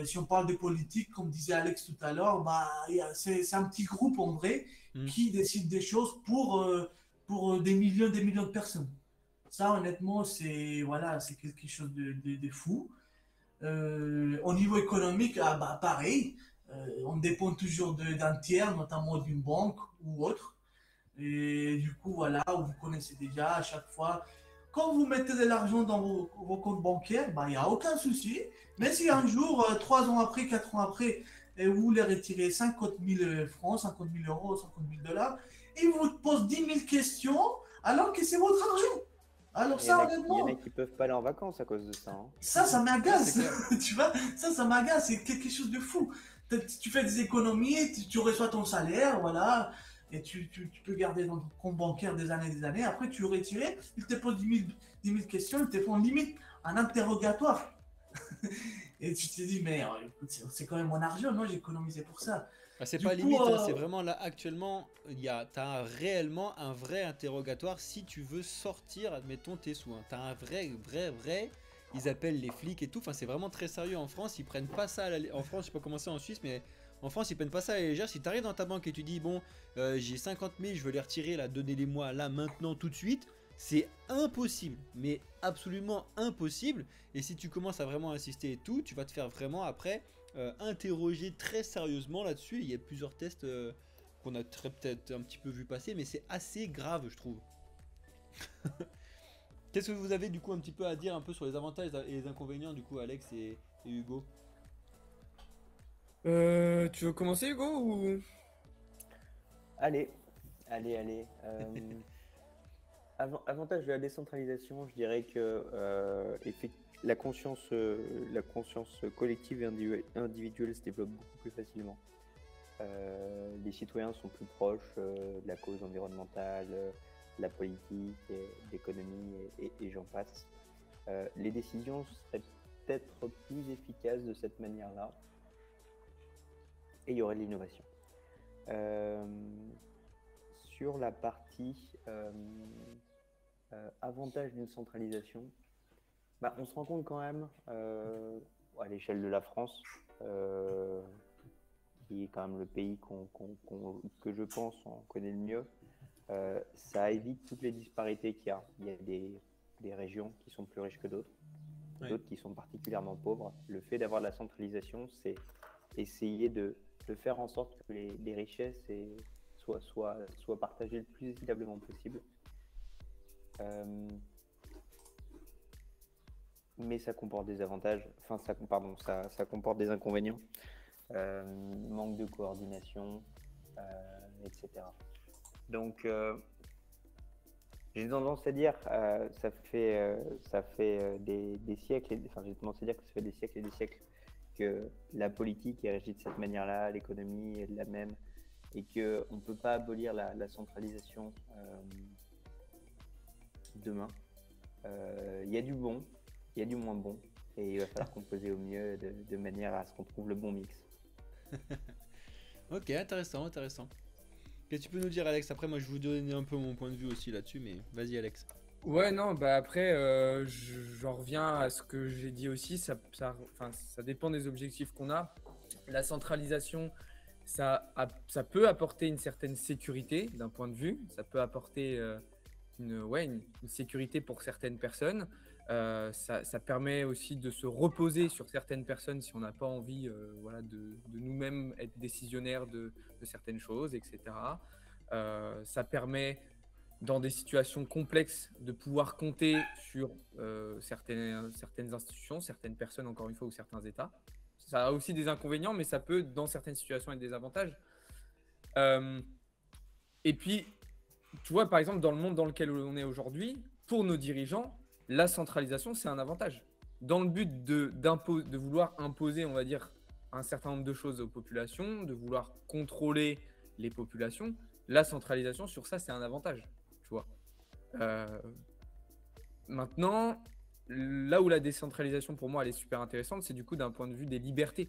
Si on parle de politique, comme disait Alex tout à l'heure, bah, c'est un petit groupe en vrai Hmm. qui décide des choses pour des millions de personnes. Ça, honnêtement, c'est voilà, c'est quelque chose de fou. Au niveau économique, ah, bah, pareil, on dépend toujours d'un tiers, notamment d'une banque ou autre. Et du coup, voilà, vous connaissez déjà à chaque fois. Quand vous mettez de l'argent dans vos comptes bancaires, bah, il n'y a aucun souci. Mais si un jour, 3 ans après, 4 ans après, vous voulez retirer 50 000 francs, 50 000 euros, 50 000 dollars, ils vous posent 10 000 questions alors que c'est votre argent. Alors ça, Il y en a honnêtement, qui peuvent pas aller en vacances à cause de ça, hein. ça ouais, c'est m'agace. clair. Tu vois, ça m'agace. C'est quelque chose de fou. Tu fais des économies, tu reçois ton salaire, voilà, et tu peux garder dans ton compte bancaire des années. Après, tu le retires, ils te posent 10 000 questions, ils te font limite un interrogatoire. Et tu te dis, mais écoute, c'est quand même mon argent, moi j'ai économisé pour ça. Ah, c'est Du pas coup, limite, hein, c'est vraiment là actuellement, t'as réellement un vrai interrogatoire si tu veux sortir, admettons, tes sous. Hein. T'as un vrai. Ils appellent les flics et tout. Enfin, c'est vraiment très sérieux en France. Ils prennent pas ça en France, je sais pas comment c'est en Suisse, mais en France, ils prennent pas ça à la légère. Si t'arrives dans ta banque et tu dis, bon, j'ai 50 000, je veux les retirer, là, donnez-les-moi là, maintenant, tout de suite. C'est impossible, mais absolument impossible. Et si tu commences à vraiment insister et tout, tu vas te faire vraiment après interroger très sérieusement là-dessus. Il y a plusieurs tests qu'on a peut-être un petit peu vu passer, mais c'est assez grave, je trouve. Qu'est-ce que vous avez du coup un petit peu à dire un peu sur les avantages et les inconvénients du coup, Alex et Hugo? Tu veux commencer, Hugo, ou... Allez, allez. Avantage de la décentralisation, je dirais que la conscience collective et individuelle se développe beaucoup plus facilement. Les citoyens sont plus proches de la cause environnementale, de la politique, l'économie et j'en passe. Les décisions seraient peut-être plus efficaces de cette manière-là et il y aurait de l'innovation. Sur la partie avantage d'une centralisation, bah, on se rend compte quand même à l'échelle de la France, qui est quand même le pays que je pense on connaît le mieux, ça évite toutes les disparités qu'il y a. Il y a des régions qui sont plus riches que d'autres, Ouais. d'autres qui sont particulièrement pauvres. Le fait d'avoir de la centralisation, c'est essayer de faire en sorte que les richesses soient partagées le plus équitablement possible. Mais ça comporte des avantages, ça comporte des inconvénients. manque de coordination, etc. Donc, j'ai tendance à dire, ça fait des siècles, enfin j'ai tendance à dire que ça fait des siècles et des siècles que la politique est régie de cette manière-là, l'économie est de la même, et qu'on ne peut pas abolir la centralisation demain. Il y a du bon, il y a du moins bon, et il va falloir composer au mieux de manière à ce qu'on trouve le bon mix. Ok, intéressant, intéressant. Qu'est-ce que tu peux nous dire, Alex? Après, moi, je vais vous donner un peu mon point de vue aussi là-dessus, mais vas-y, Alex. Ouais, non, bah après, j'en reviens à ce que j'ai dit aussi, enfin, ça dépend des objectifs qu'on a. La centralisation, ça peut apporter une certaine sécurité d'un point de vue, ça peut apporter une sécurité pour certaines personnes. Ça permet aussi de se reposer sur certaines personnes si on n'a pas envie voilà, de nous-mêmes être décisionnaires de certaines choses, etc. Ça permet, dans des situations complexes, de pouvoir compter sur certaines institutions, certaines personnes, encore une fois, ou certains États. Ça a aussi des inconvénients, mais ça peut, dans certaines situations, être des avantages. Et puis, tu vois, par exemple, dans le monde dans lequel on est aujourd'hui, pour nos dirigeants, la centralisation, c'est un avantage. Dans le but de vouloir imposer, on va dire, un certain nombre de choses aux populations, de vouloir contrôler les populations, la centralisation, sur ça, c'est un avantage, tu vois. Maintenant, là où la décentralisation, pour moi, elle est super intéressante, c'est du coup d'un point de vue des libertés.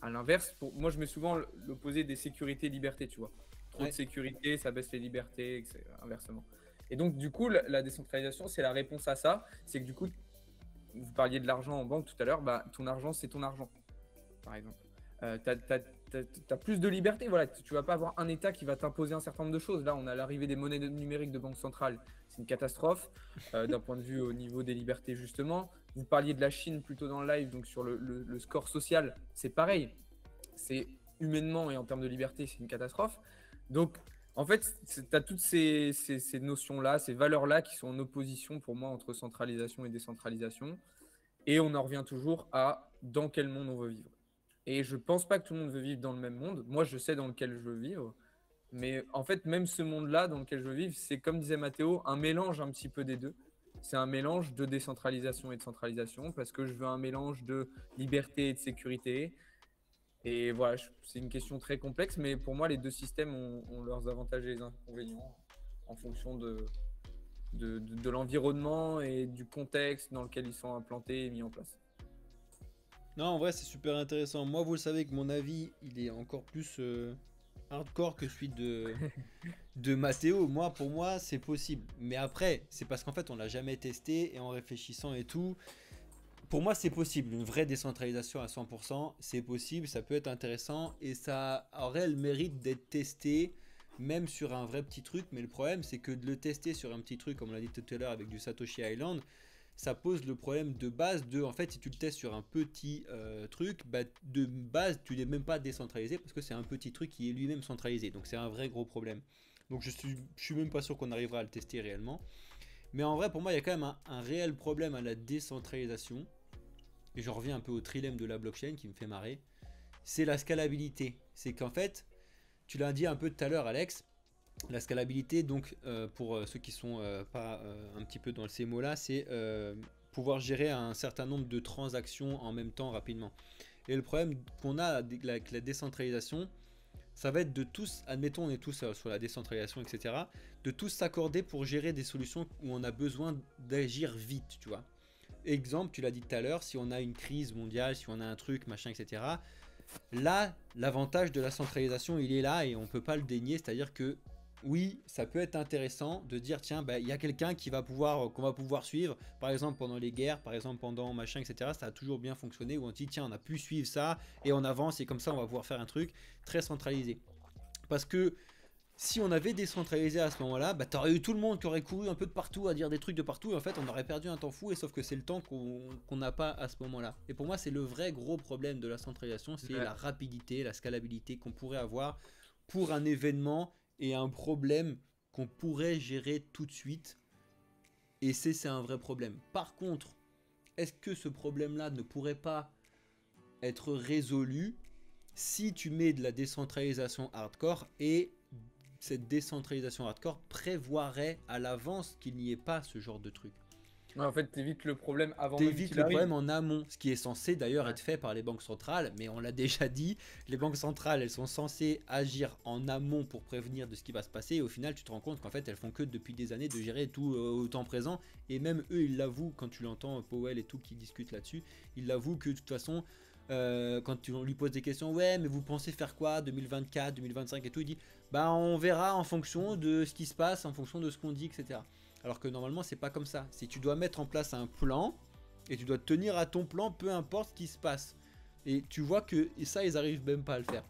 À l'inverse, moi, je mets souvent l'opposé des sécurités-libertés, tu vois. Trop de sécurité, ça baisse les libertés, etc., inversement. Et donc, du coup, la décentralisation, c'est la réponse à ça. C'est que du coup, vous parliez de l'argent en banque tout à l'heure, bah, ton argent, c'est ton argent, par exemple. Tu as plus de liberté, voilà. Tu vas pas avoir un État qui va t'imposer un certain nombre de choses. Là, on a l'arrivée des monnaies numériques de banque centrale. C'est une catastrophe d'un point de vue au niveau des libertés, justement. Vous parliez de la Chine plutôt dans le live, donc sur le score social, c'est pareil. C'est humainement et en termes de liberté, c'est une catastrophe. Donc, en fait, tu as toutes ces notions-là, ces valeurs-là qui sont en opposition pour moi entre centralisation et décentralisation. Et on en revient toujours à dans quel monde on veut vivre. Et je ne pense pas que tout le monde veut vivre dans le même monde. Moi, je sais dans lequel je veux vivre. Mais en fait, même ce monde-là dans lequel je veux vivre, c'est comme disait Mathéo, un mélange un petit peu des deux. C'est un mélange de décentralisation et de centralisation parce que je veux un mélange de liberté et de sécurité. Et voilà, c'est une question très complexe, mais pour moi, les deux systèmes ont leurs avantages et les inconvénients en fonction de l'environnement et du contexte dans lequel ils sont implantés et mis en place. Non, en vrai, c'est super intéressant. Moi, vous le savez que mon avis, il est encore plus hardcore que celui de Mathéo. Pour moi, c'est possible. Mais après, c'est parce qu'en fait, on l'a jamais testé et en réfléchissant et tout. Pour moi, c'est possible. Une vraie décentralisation à 100%, c'est possible. Ça peut être intéressant et ça aurait le mérite d'être testé, même sur un vrai petit truc. Mais le problème, c'est que de le tester sur un petit truc, comme on l'a dit tout à l'heure avec du Satoshi Island, ça pose le problème de base en fait, si tu le testes sur un petit truc, bah, de base, tu n'es même pas décentralisé parce que c'est un petit truc qui est lui-même centralisé. Donc c'est un vrai gros problème. Donc je suis même pas sûr qu'on arrivera à le tester réellement. Mais en vrai, pour moi, il y a quand même un réel problème à la décentralisation. Et j'en reviens un peu au trilemme de la blockchain qui me fait marrer. C'est la scalabilité. C'est qu'en fait, tu l'as dit un peu tout à l'heure, Alex, la scalabilité, donc pour ceux qui sont pas un petit peu dans ces mots-là, c'est pouvoir gérer un certain nombre de transactions en même temps rapidement. Et le problème qu'on a avec la décentralisation, ça va être de tous, admettons on est tous sur la décentralisation, etc., de tous s'accorder pour gérer des solutions où on a besoin d'agir vite, tu vois. Exemple, tu l'as dit tout à l'heure, si on a une crise mondiale, si on a un truc, machin, etc., là, l'avantage de la centralisation, il est là et on peut pas le dénier, c'est-à-dire que oui, ça peut être intéressant de dire tiens, bah, y a quelqu'un qu'on va pouvoir suivre, par exemple pendant les guerres, par exemple pendant machin, etc. Ça a toujours bien fonctionné où on dit tiens, on a pu suivre ça et on avance et comme ça on va pouvoir faire un truc très centralisé. Parce que si on avait décentralisé à ce moment-là, bah, t'aurais eu tout le monde qui aurait couru un peu de partout à dire des trucs de partout et en fait on aurait perdu un temps fou et sauf que c'est le temps qu'on n'a pas à ce moment-là. Et pour moi c'est le vrai gros problème de la centralisation, c'est la rapidité, la scalabilité qu'on pourrait avoir pour un événement et un problème qu'on pourrait gérer tout de suite. Et c'est un vrai problème. Par contre, est-ce que ce problème-là ne pourrait pas être résolu si tu mets de la décentralisation hardcore, et cette décentralisation hardcore prévoirait à l'avance qu'il n'y ait pas ce genre de truc. Ouais, en fait, t'évites le problème avant même T'évites qu'il le arrive. problème en amont, ce qui est censé d'ailleurs Ouais. être fait par les banques centrales, mais on l'a déjà dit, les banques centrales, elles sont censées agir en amont pour prévenir de ce qui va se passer, et au final, tu te rends compte qu'en fait, elles font que depuis des années de gérer tout au temps présent, et même eux, ils l'avouent, quand tu l'entends, Powell et tout qui discutent là-dessus, ils l'avouent que de toute façon, quand on lui pose des questions, ouais, mais vous pensez faire quoi 2024, 2025 et tout, il dit, bah on verra en fonction de ce qui se passe, en fonction de ce qu'on dit, etc. Alors que normalement, c'est pas comme ça. Si tu dois mettre en place un plan et tu dois tenir à ton plan, peu importe ce qui se passe. Et tu vois que ça, ils arrivent même pas à le faire.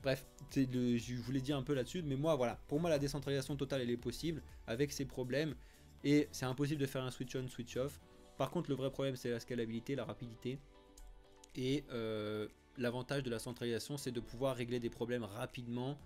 Bref, je voulais dire un peu là-dessus, mais moi, voilà. Pour moi, la décentralisation totale, elle est possible avec ses problèmes. Et c'est impossible de faire un switch on, switch off. Par contre, le vrai problème, c'est la scalabilité, la rapidité. Et l'avantage de la centralisation, c'est de pouvoir régler des problèmes rapidement.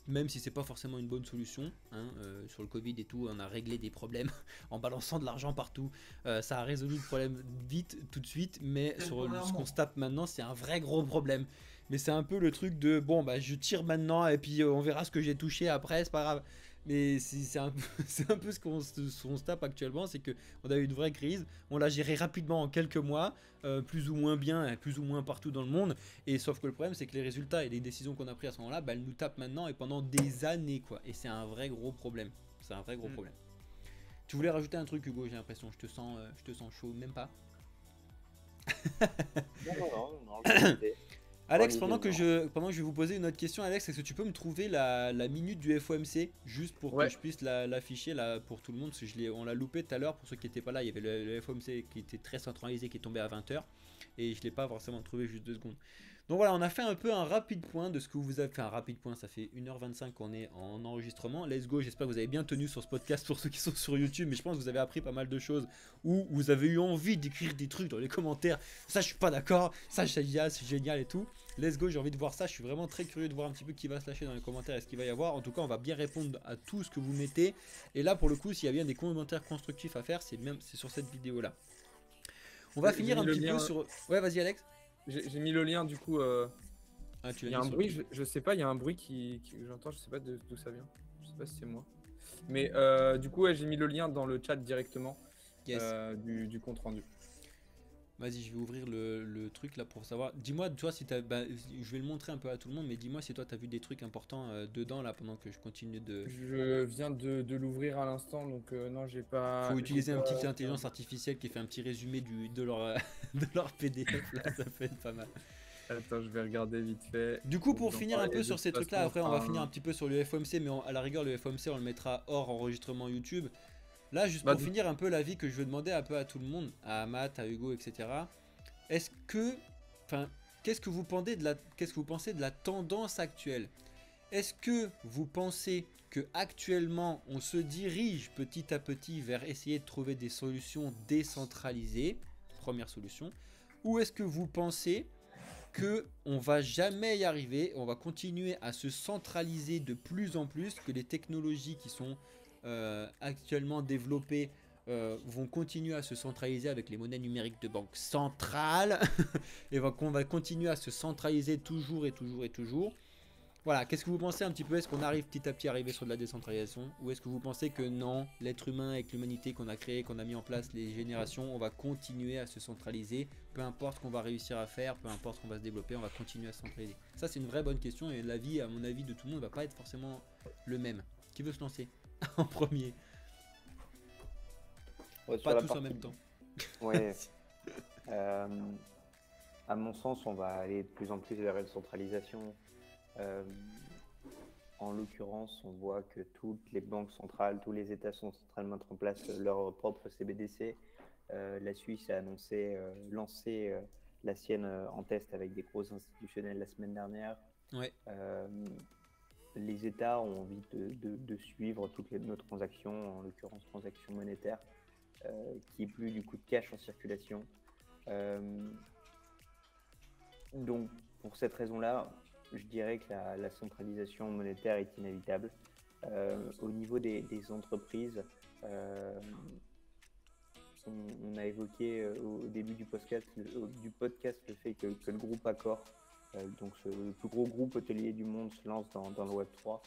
Même si c'est pas forcément une bonne solution, hein, sur le Covid et tout, on a réglé des problèmes en balançant de l'argent partout. Ça a résolu le problème vite, tout de suite, mais sur ce qu'on se tape maintenant, c'est un vrai gros problème. Mais c'est un peu le truc de bon, bah je tire maintenant et puis on verra ce que j'ai touché après, c'est pas grave. Mais c'est un peu ce qu'on se tape actuellement, c'est qu'on a eu une vraie crise, on l'a géré rapidement en quelques mois, plus ou moins bien, plus ou moins partout dans le monde. Et sauf que le problème, c'est que les résultats et les décisions qu'on a prises à ce moment-là, bah, elles nous tapent maintenant et pendant des années, quoi. Et c'est un vrai gros problème. C'est un vrai gros problème. Tu voulais rajouter un truc, Hugo, j'ai l'impression. Je te sens chaud, même pas. Non. Alex, pendant que je vais vous poser une autre question, Alex, est-ce que tu peux me trouver la minute du FOMC juste pour que je puisse l'afficher là pour tout le monde, parce que on l'a loupé tout à l'heure. Pour ceux qui n'étaient pas là, il y avait le FOMC qui était très centralisé, qui est tombé à 20h, et je l'ai pas forcément trouvé, juste 2 secondes. Donc voilà, on a fait un peu un rapide point de ce que vous avez fait. Un rapide point, ça fait 1h25 qu'on est en enregistrement. Let's go, j'espère que vous avez bien tenu sur ce podcast pour ceux qui sont sur YouTube, mais je pense que vous avez appris pas mal de choses, ou vous avez eu envie d'écrire des trucs dans les commentaires. Ça, je suis pas d'accord, ça, c'est génial et tout. Let's go, j'ai envie de voir ça. Je suis vraiment très curieux de voir un petit peu qui va se lâcher dans les commentaires et ce qu'il va y avoir. En tout cas, on va bien répondre à tout ce que vous mettez. Et là, pour le coup, s'il y a bien des commentaires constructifs à faire, c'est sur cette vidéo là. On va finir un petit peu sur. Ouais, vas-y, Alex. J'ai mis le lien du coup. Tu il y a un bruit, je sais pas, il y a un bruit que j'entends, je sais pas d'où ça vient. Je sais pas si c'est moi. Mais du coup, ouais, j'ai mis le lien dans le chat directement. Yes. Du compte rendu. Vas-y, je vais ouvrir le truc là pour savoir. Dis-moi, toi, si t'as. Bah, je vais le montrer un peu à tout le monde, mais dis-moi si toi t'as vu des trucs importants dedans là pendant que je continue de. Je viens de l'ouvrir à l'instant, donc non, j'ai pas. Faut utiliser une petite intelligence artificielle qui fait un petit résumé de leur PDF là, ça peut être pas mal. Attends, je vais regarder vite fait. Du coup, pour finir un peu sur ces trucs là, après on va finir un petit peu sur le FOMC, mais à la rigueur, le FOMC on le mettra hors enregistrement YouTube. Là, juste pour finir un peu l'avis que je veux demander un peu à tout le monde, à Matt, à Hugo, etc. Est-ce que, enfin, qu'est-ce que vous pensez de la tendance actuelle? Est-ce que vous pensez que actuellement on se dirige petit à petit vers essayer de trouver des solutions décentralisées, première solution, ou est-ce que vous pensez que on va jamais y arriver, on va continuer à se centraliser de plus en plus, que les technologies qui sont actuellement développées vont continuer à se centraliser avec les monnaies numériques de banque centrale et qu'on va continuer à se centraliser toujours et toujours et toujours. Voilà, qu'est-ce que vous pensez un petit peu? Est-ce qu'on arrive petit à petit à arriver sur de la décentralisation, ou est-ce que vous pensez que non, l'être humain avec l'humanité qu'on a créé, qu'on a mis en place, les générations, on va continuer à se centraliser, peu importe ce qu'on va réussir à faire, peu importe ce qu'on va se développer, on va continuer à se centraliser? Ça, c'est une vraie bonne question, et l'avis, à mon avis, de tout le monde va pas être forcément le même. Qui veut se lancer en premier? Pas tous en même temps. Ouais. À mon sens, on va aller de plus en plus vers une centralisation. En l'occurrence, on voit que toutes les banques centrales, tous les États sont en train de mettre en place leur propre CBDC. La Suisse a annoncé lancer la sienne en test avec des gros institutionnels la semaine dernière. Ouais. Les États ont envie de suivre toutes nos transactions, en l'occurrence transactions monétaires, qui est plus du coup de cash en circulation. Donc, pour cette raison-là, je dirais que la centralisation monétaire est inévitable. Au niveau des entreprises, on a évoqué au début du podcast le fait que le groupe Accor donc le plus gros groupe hôtelier du monde se lance dans le Web3.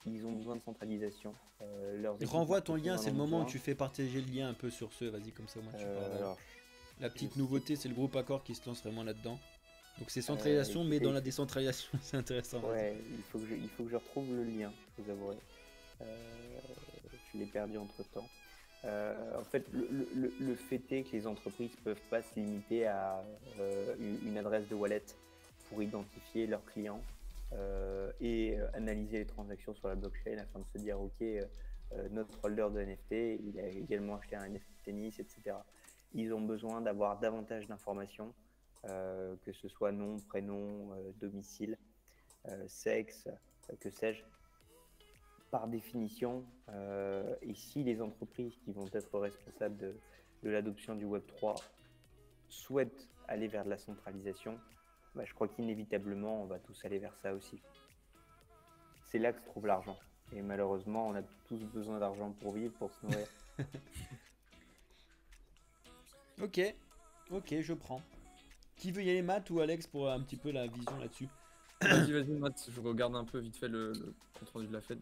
Ils ont besoin de centralisation. Renvoie ton lien, c'est le moment où tu fais partager le lien un peu sur ce. Vas-y, comme ça, moi, tu parles. Alors, la petite nouveauté, c'est le groupe Accor qui se lance vraiment là-dedans. Donc c'est centralisation, mais dans la décentralisation, c'est intéressant. Ouais, il faut que je retrouve le lien, je vous avouerai. Je l'ai perdu entre-temps. En fait, le fait est que les entreprises ne peuvent pas se limiter à une adresse de wallet pour identifier leurs clients et analyser les transactions sur la blockchain afin de se dire ok, notre holder de NFT, il a également acheté un NFT tennis, etc. Ils ont besoin d'avoir davantage d'informations, que ce soit nom, prénom, domicile, sexe, que sais-je. Par définition, et si les entreprises qui vont être responsables de l'adoption du Web3 souhaitent aller vers de la centralisation, je crois qu'inévitablement, on va tous aller vers ça aussi. C'est là que se trouve l'argent. Et malheureusement, on a tous besoin d'argent pour vivre, pour se nourrir. Ok, je prends. Qui veut y aller, Matt ou Alex, pour un petit peu la vision là-dessus? Vas-y, Matt, je regarde un peu vite fait le compte rendu de la Fed.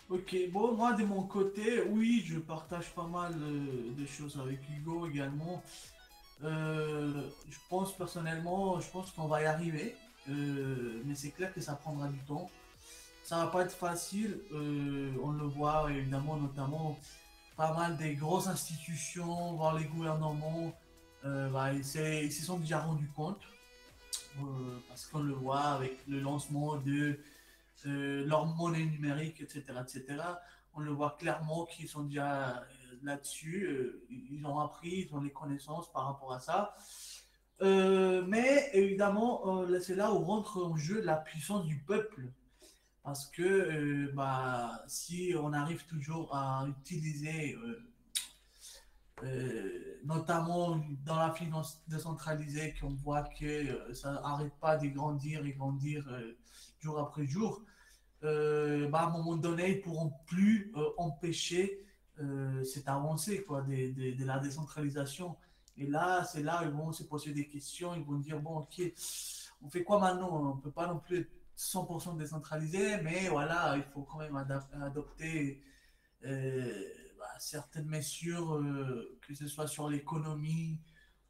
Ok, bon, moi de mon côté, oui, je partage pas mal de choses avec Hugo également. Je pense personnellement, je pense qu'on va y arriver, mais c'est clair que ça prendra du temps. Ça va pas être facile, on le voit évidemment, notamment pas mal des grosses institutions, voire les gouvernements, ils se sont déjà rendus compte, parce qu'on le voit avec le lancement de leur monnaie numérique, etc., etc. On le voit clairement qu'ils sont déjà là-dessus, ils ont appris, ils ont les connaissances par rapport à ça. Mais évidemment, c'est là où rentre en jeu la puissance du peuple. Parce que si on arrive toujours à utiliser, notamment dans la finance décentralisée, qu'on voit que ça n'arrête pas de grandir et grandir jour après jour, à un moment donné, ils ne pourront plus empêcher cette avancée quoi, de la décentralisation. Et là, c'est là où ils vont se poser des questions, ils vont dire, bon, ok, on fait quoi maintenant? On ne peut pas non plus être 100% décentralisé, mais voilà, il faut quand même adopter certaines mesures, que ce soit sur l'économie,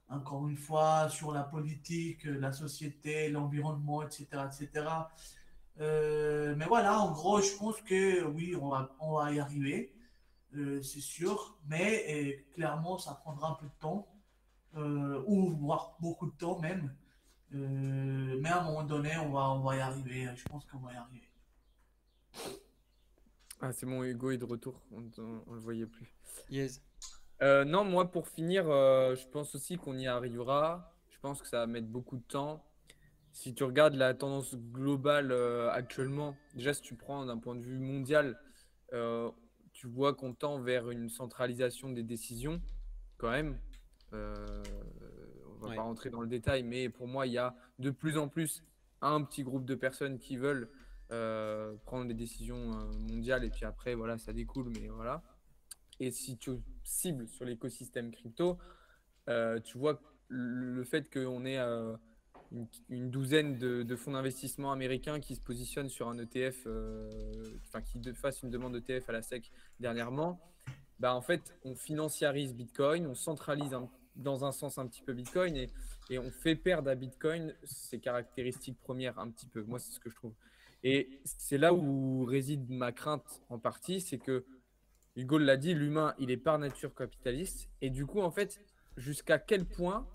encore une fois, sur la politique, la société, l'environnement, etc., etc. Mais voilà, en gros, je pense que oui, on va y arriver, c'est sûr, mais clairement, ça prendra un peu de temps, ou voire beaucoup de temps même. Mais à un moment donné, on va y arriver. Je pense qu'on va y arriver. Ah, c'est bon, Hugo est de retour, on le voyait plus. Yes. Non, moi, pour finir, je pense aussi qu'on y arrivera. Je pense que ça va mettre beaucoup de temps. Si tu regardes la tendance globale actuellement, déjà si tu prends d'un point de vue mondial, tu vois qu'on tend vers une centralisation des décisions quand même. On va pas rentrer dans le détail, mais pour moi, il y a de plus en plus un petit groupe de personnes qui veulent prendre des décisions mondiales et puis après, voilà, ça découle, mais voilà. Et si tu cibles sur l'écosystème crypto, tu vois le fait qu'on ait une douzaine de fonds d'investissement américains qui se positionnent sur un ETF, qui fassent une demande d'ETF à la SEC dernièrement, en fait, on financiarise Bitcoin, on centralise dans un sens un petit peu Bitcoin et on fait perdre à Bitcoin ses caractéristiques premières un petit peu. Moi, c'est ce que je trouve. Et c'est là où réside ma crainte en partie, c'est que Hugo l'a dit, l'humain, il est par nature capitaliste. Et du coup, en fait, jusqu'à quel point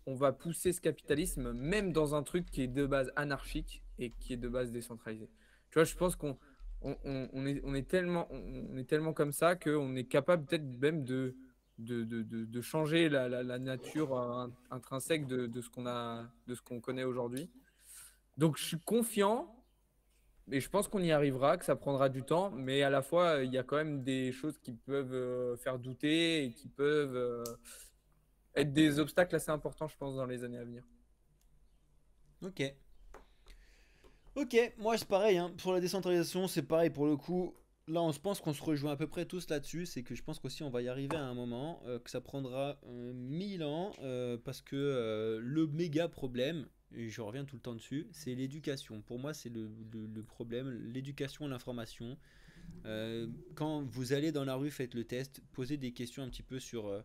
on va pousser ce capitalisme, même dans un truc qui est de base anarchique et qui est de base décentralisé. Tu vois, je pense qu'on est tellement comme ça qu'on est capable peut-être même de changer la nature intrinsèque de ce qu'on connaît aujourd'hui. Donc, je suis confiant. Et je pense qu'on y arrivera, que ça prendra du temps, mais à la fois, il y a quand même des choses qui peuvent faire douter et qui peuvent être des obstacles assez importants, je pense, dans les années à venir. Ok, moi c'est pareil, hein. Pour la décentralisation, c'est pareil pour le coup. là, on se pense qu'on se rejoint à peu près tous là-dessus. C'est que je pense qu'aussi on va y arriver à un moment, que ça prendra 1000 ans, parce que le méga problème, et je reviens tout le temps dessus, c'est l'éducation. Pour moi, c'est le problème, l'éducation, l'information. Quand vous allez dans la rue, faites le test, posez des questions un petit peu sur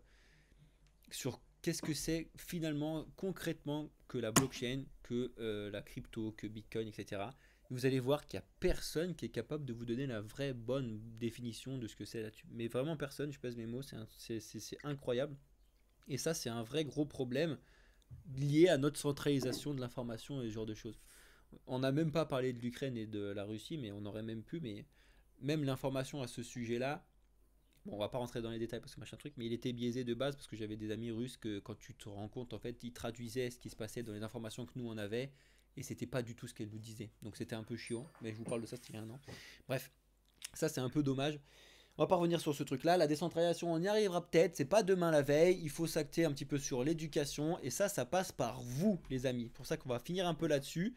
qu'est-ce que c'est finalement, concrètement, que la blockchain, que la crypto, que Bitcoin, etc. Vous allez voir qu'il n'y a personne qui est capable de vous donner la vraie bonne définition de ce que c'est là-dessus. Mais vraiment personne, je pèse mes mots, c'est incroyable. Et ça, c'est un vrai gros problème lié à notre centralisation de l'information et ce genre de choses. On n'a même pas parlé de l'Ukraine et de la Russie, mais on aurait même pu, mais même l'information à ce sujet-là, bon, on va pas rentrer dans les détails parce que machin truc, mais il était biaisé de base parce que j'avais des amis russes que quand tu te rends compte, en fait, ils traduisaient ce qui se passait dans les informations que nous on avait et c'était pas du tout ce qu'elles nous disaient. Donc c'était un peu chiant, mais je vous parle de ça, c'était il y a un an. Bref, ça c'est un peu dommage. On va pas revenir sur ce truc-là. La décentralisation, on y arrivera peut-être. C'est pas demain la veille. Il faut s'acter un petit peu sur l'éducation. Et ça passe par vous, les amis. Pour ça qu'on va finir un peu là-dessus.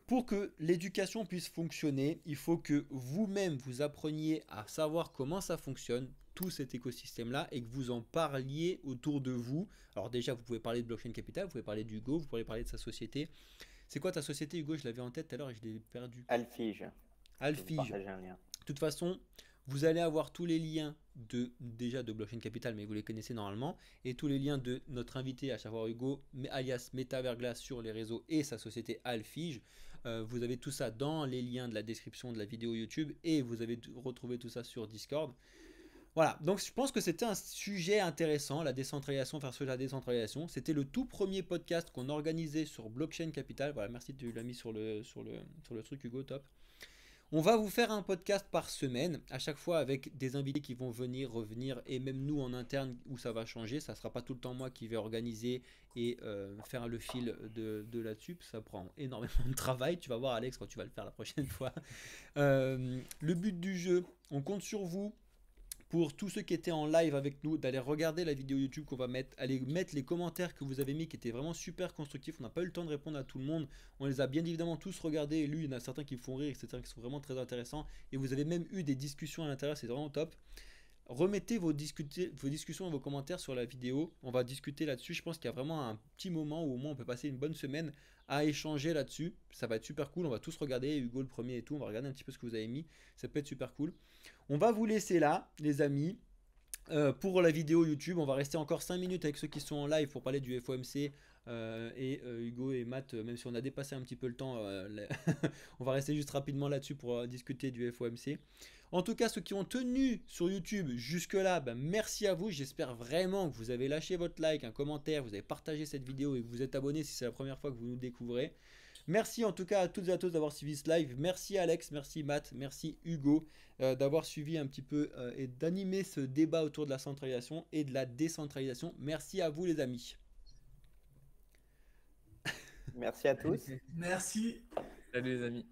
Pour que l'éducation puisse fonctionner, il faut que vous-même vous appreniez à savoir comment ça fonctionne, tout cet écosystème-là, et que vous en parliez autour de vous. Alors déjà, vous pouvez parler de Blockchain Capital, vous pouvez parler d'Hugo, vous pouvez parler de sa société. C'est quoi ta société, Hugo? Je l'avais en tête tout à l'heure et je l'ai perdu. Alfige. Je vais vous Alfige. partager un lien. De toute façon, vous allez avoir tous les liens déjà de Blockchain Capital, mais vous les connaissez normalement, et tous les liens de notre invité, à savoir Hugo, alias Metaverglass sur les réseaux et sa société Alfige. Vous avez tout ça dans les liens de la description de la vidéo YouTube et vous avez retrouvé tout ça sur Discord. Voilà, donc je pense que c'était un sujet intéressant, la décentralisation versus la décentralisation. C'était le tout premier podcast qu'on organisait sur Blockchain Capital. Voilà, merci, tu l'as mis sur le truc, Hugo, top. On va vous faire un podcast par semaine, à chaque fois avec des invités qui vont venir, revenir, et même nous en interne où ça va changer. Ça ne sera pas tout le temps moi qui vais organiser et faire le fil de là-dessus. Ça prend énormément de travail. Tu vas voir, Alex, quand tu vas le faire la prochaine fois. Le but du jeu, on compte sur vous. Pour tous ceux qui étaient en live avec nous, d'aller regarder la vidéo YouTube qu'on va mettre, aller mettre les commentaires que vous avez mis qui étaient vraiment super constructifs. On n'a pas eu le temps de répondre à tout le monde. On les a bien évidemment tous regardés et lus. Il y en a certains qui me font rire, etc., qui sont vraiment très intéressants. Et vous avez même eu des discussions à l'intérieur, c'est vraiment top. Remettez vos discussions et vos commentaires sur la vidéo. On va discuter là-dessus. Je pense qu'il y a vraiment un petit moment où au moins on peut passer une bonne semaine à échanger là-dessus. Ça va être super cool. On va tous regarder, Hugo le premier et tout. On va regarder un petit peu ce que vous avez mis. Ça peut être super cool. On va vous laisser là, les amis. Pour la vidéo YouTube, on va rester encore 5 minutes avec ceux qui sont en live pour parler du FOMC. Hugo et Matt, même si on a dépassé un petit peu le temps, on va rester juste rapidement là-dessus pour discuter du FOMC. En tout cas, ceux qui ont tenu sur YouTube jusque-là, merci à vous. J'espère vraiment que vous avez lâché votre like, un commentaire, vous avez partagé cette vidéo et que vous êtes abonné si c'est la première fois que vous nous découvrez. Merci en tout cas à toutes et à tous d'avoir suivi ce live. Merci Alex, merci Matt, merci Hugo d'avoir suivi un petit peu et d'animer ce débat autour de la centralisation et de la décentralisation. Merci à vous les amis. Merci à tous. Merci. Salut les amis.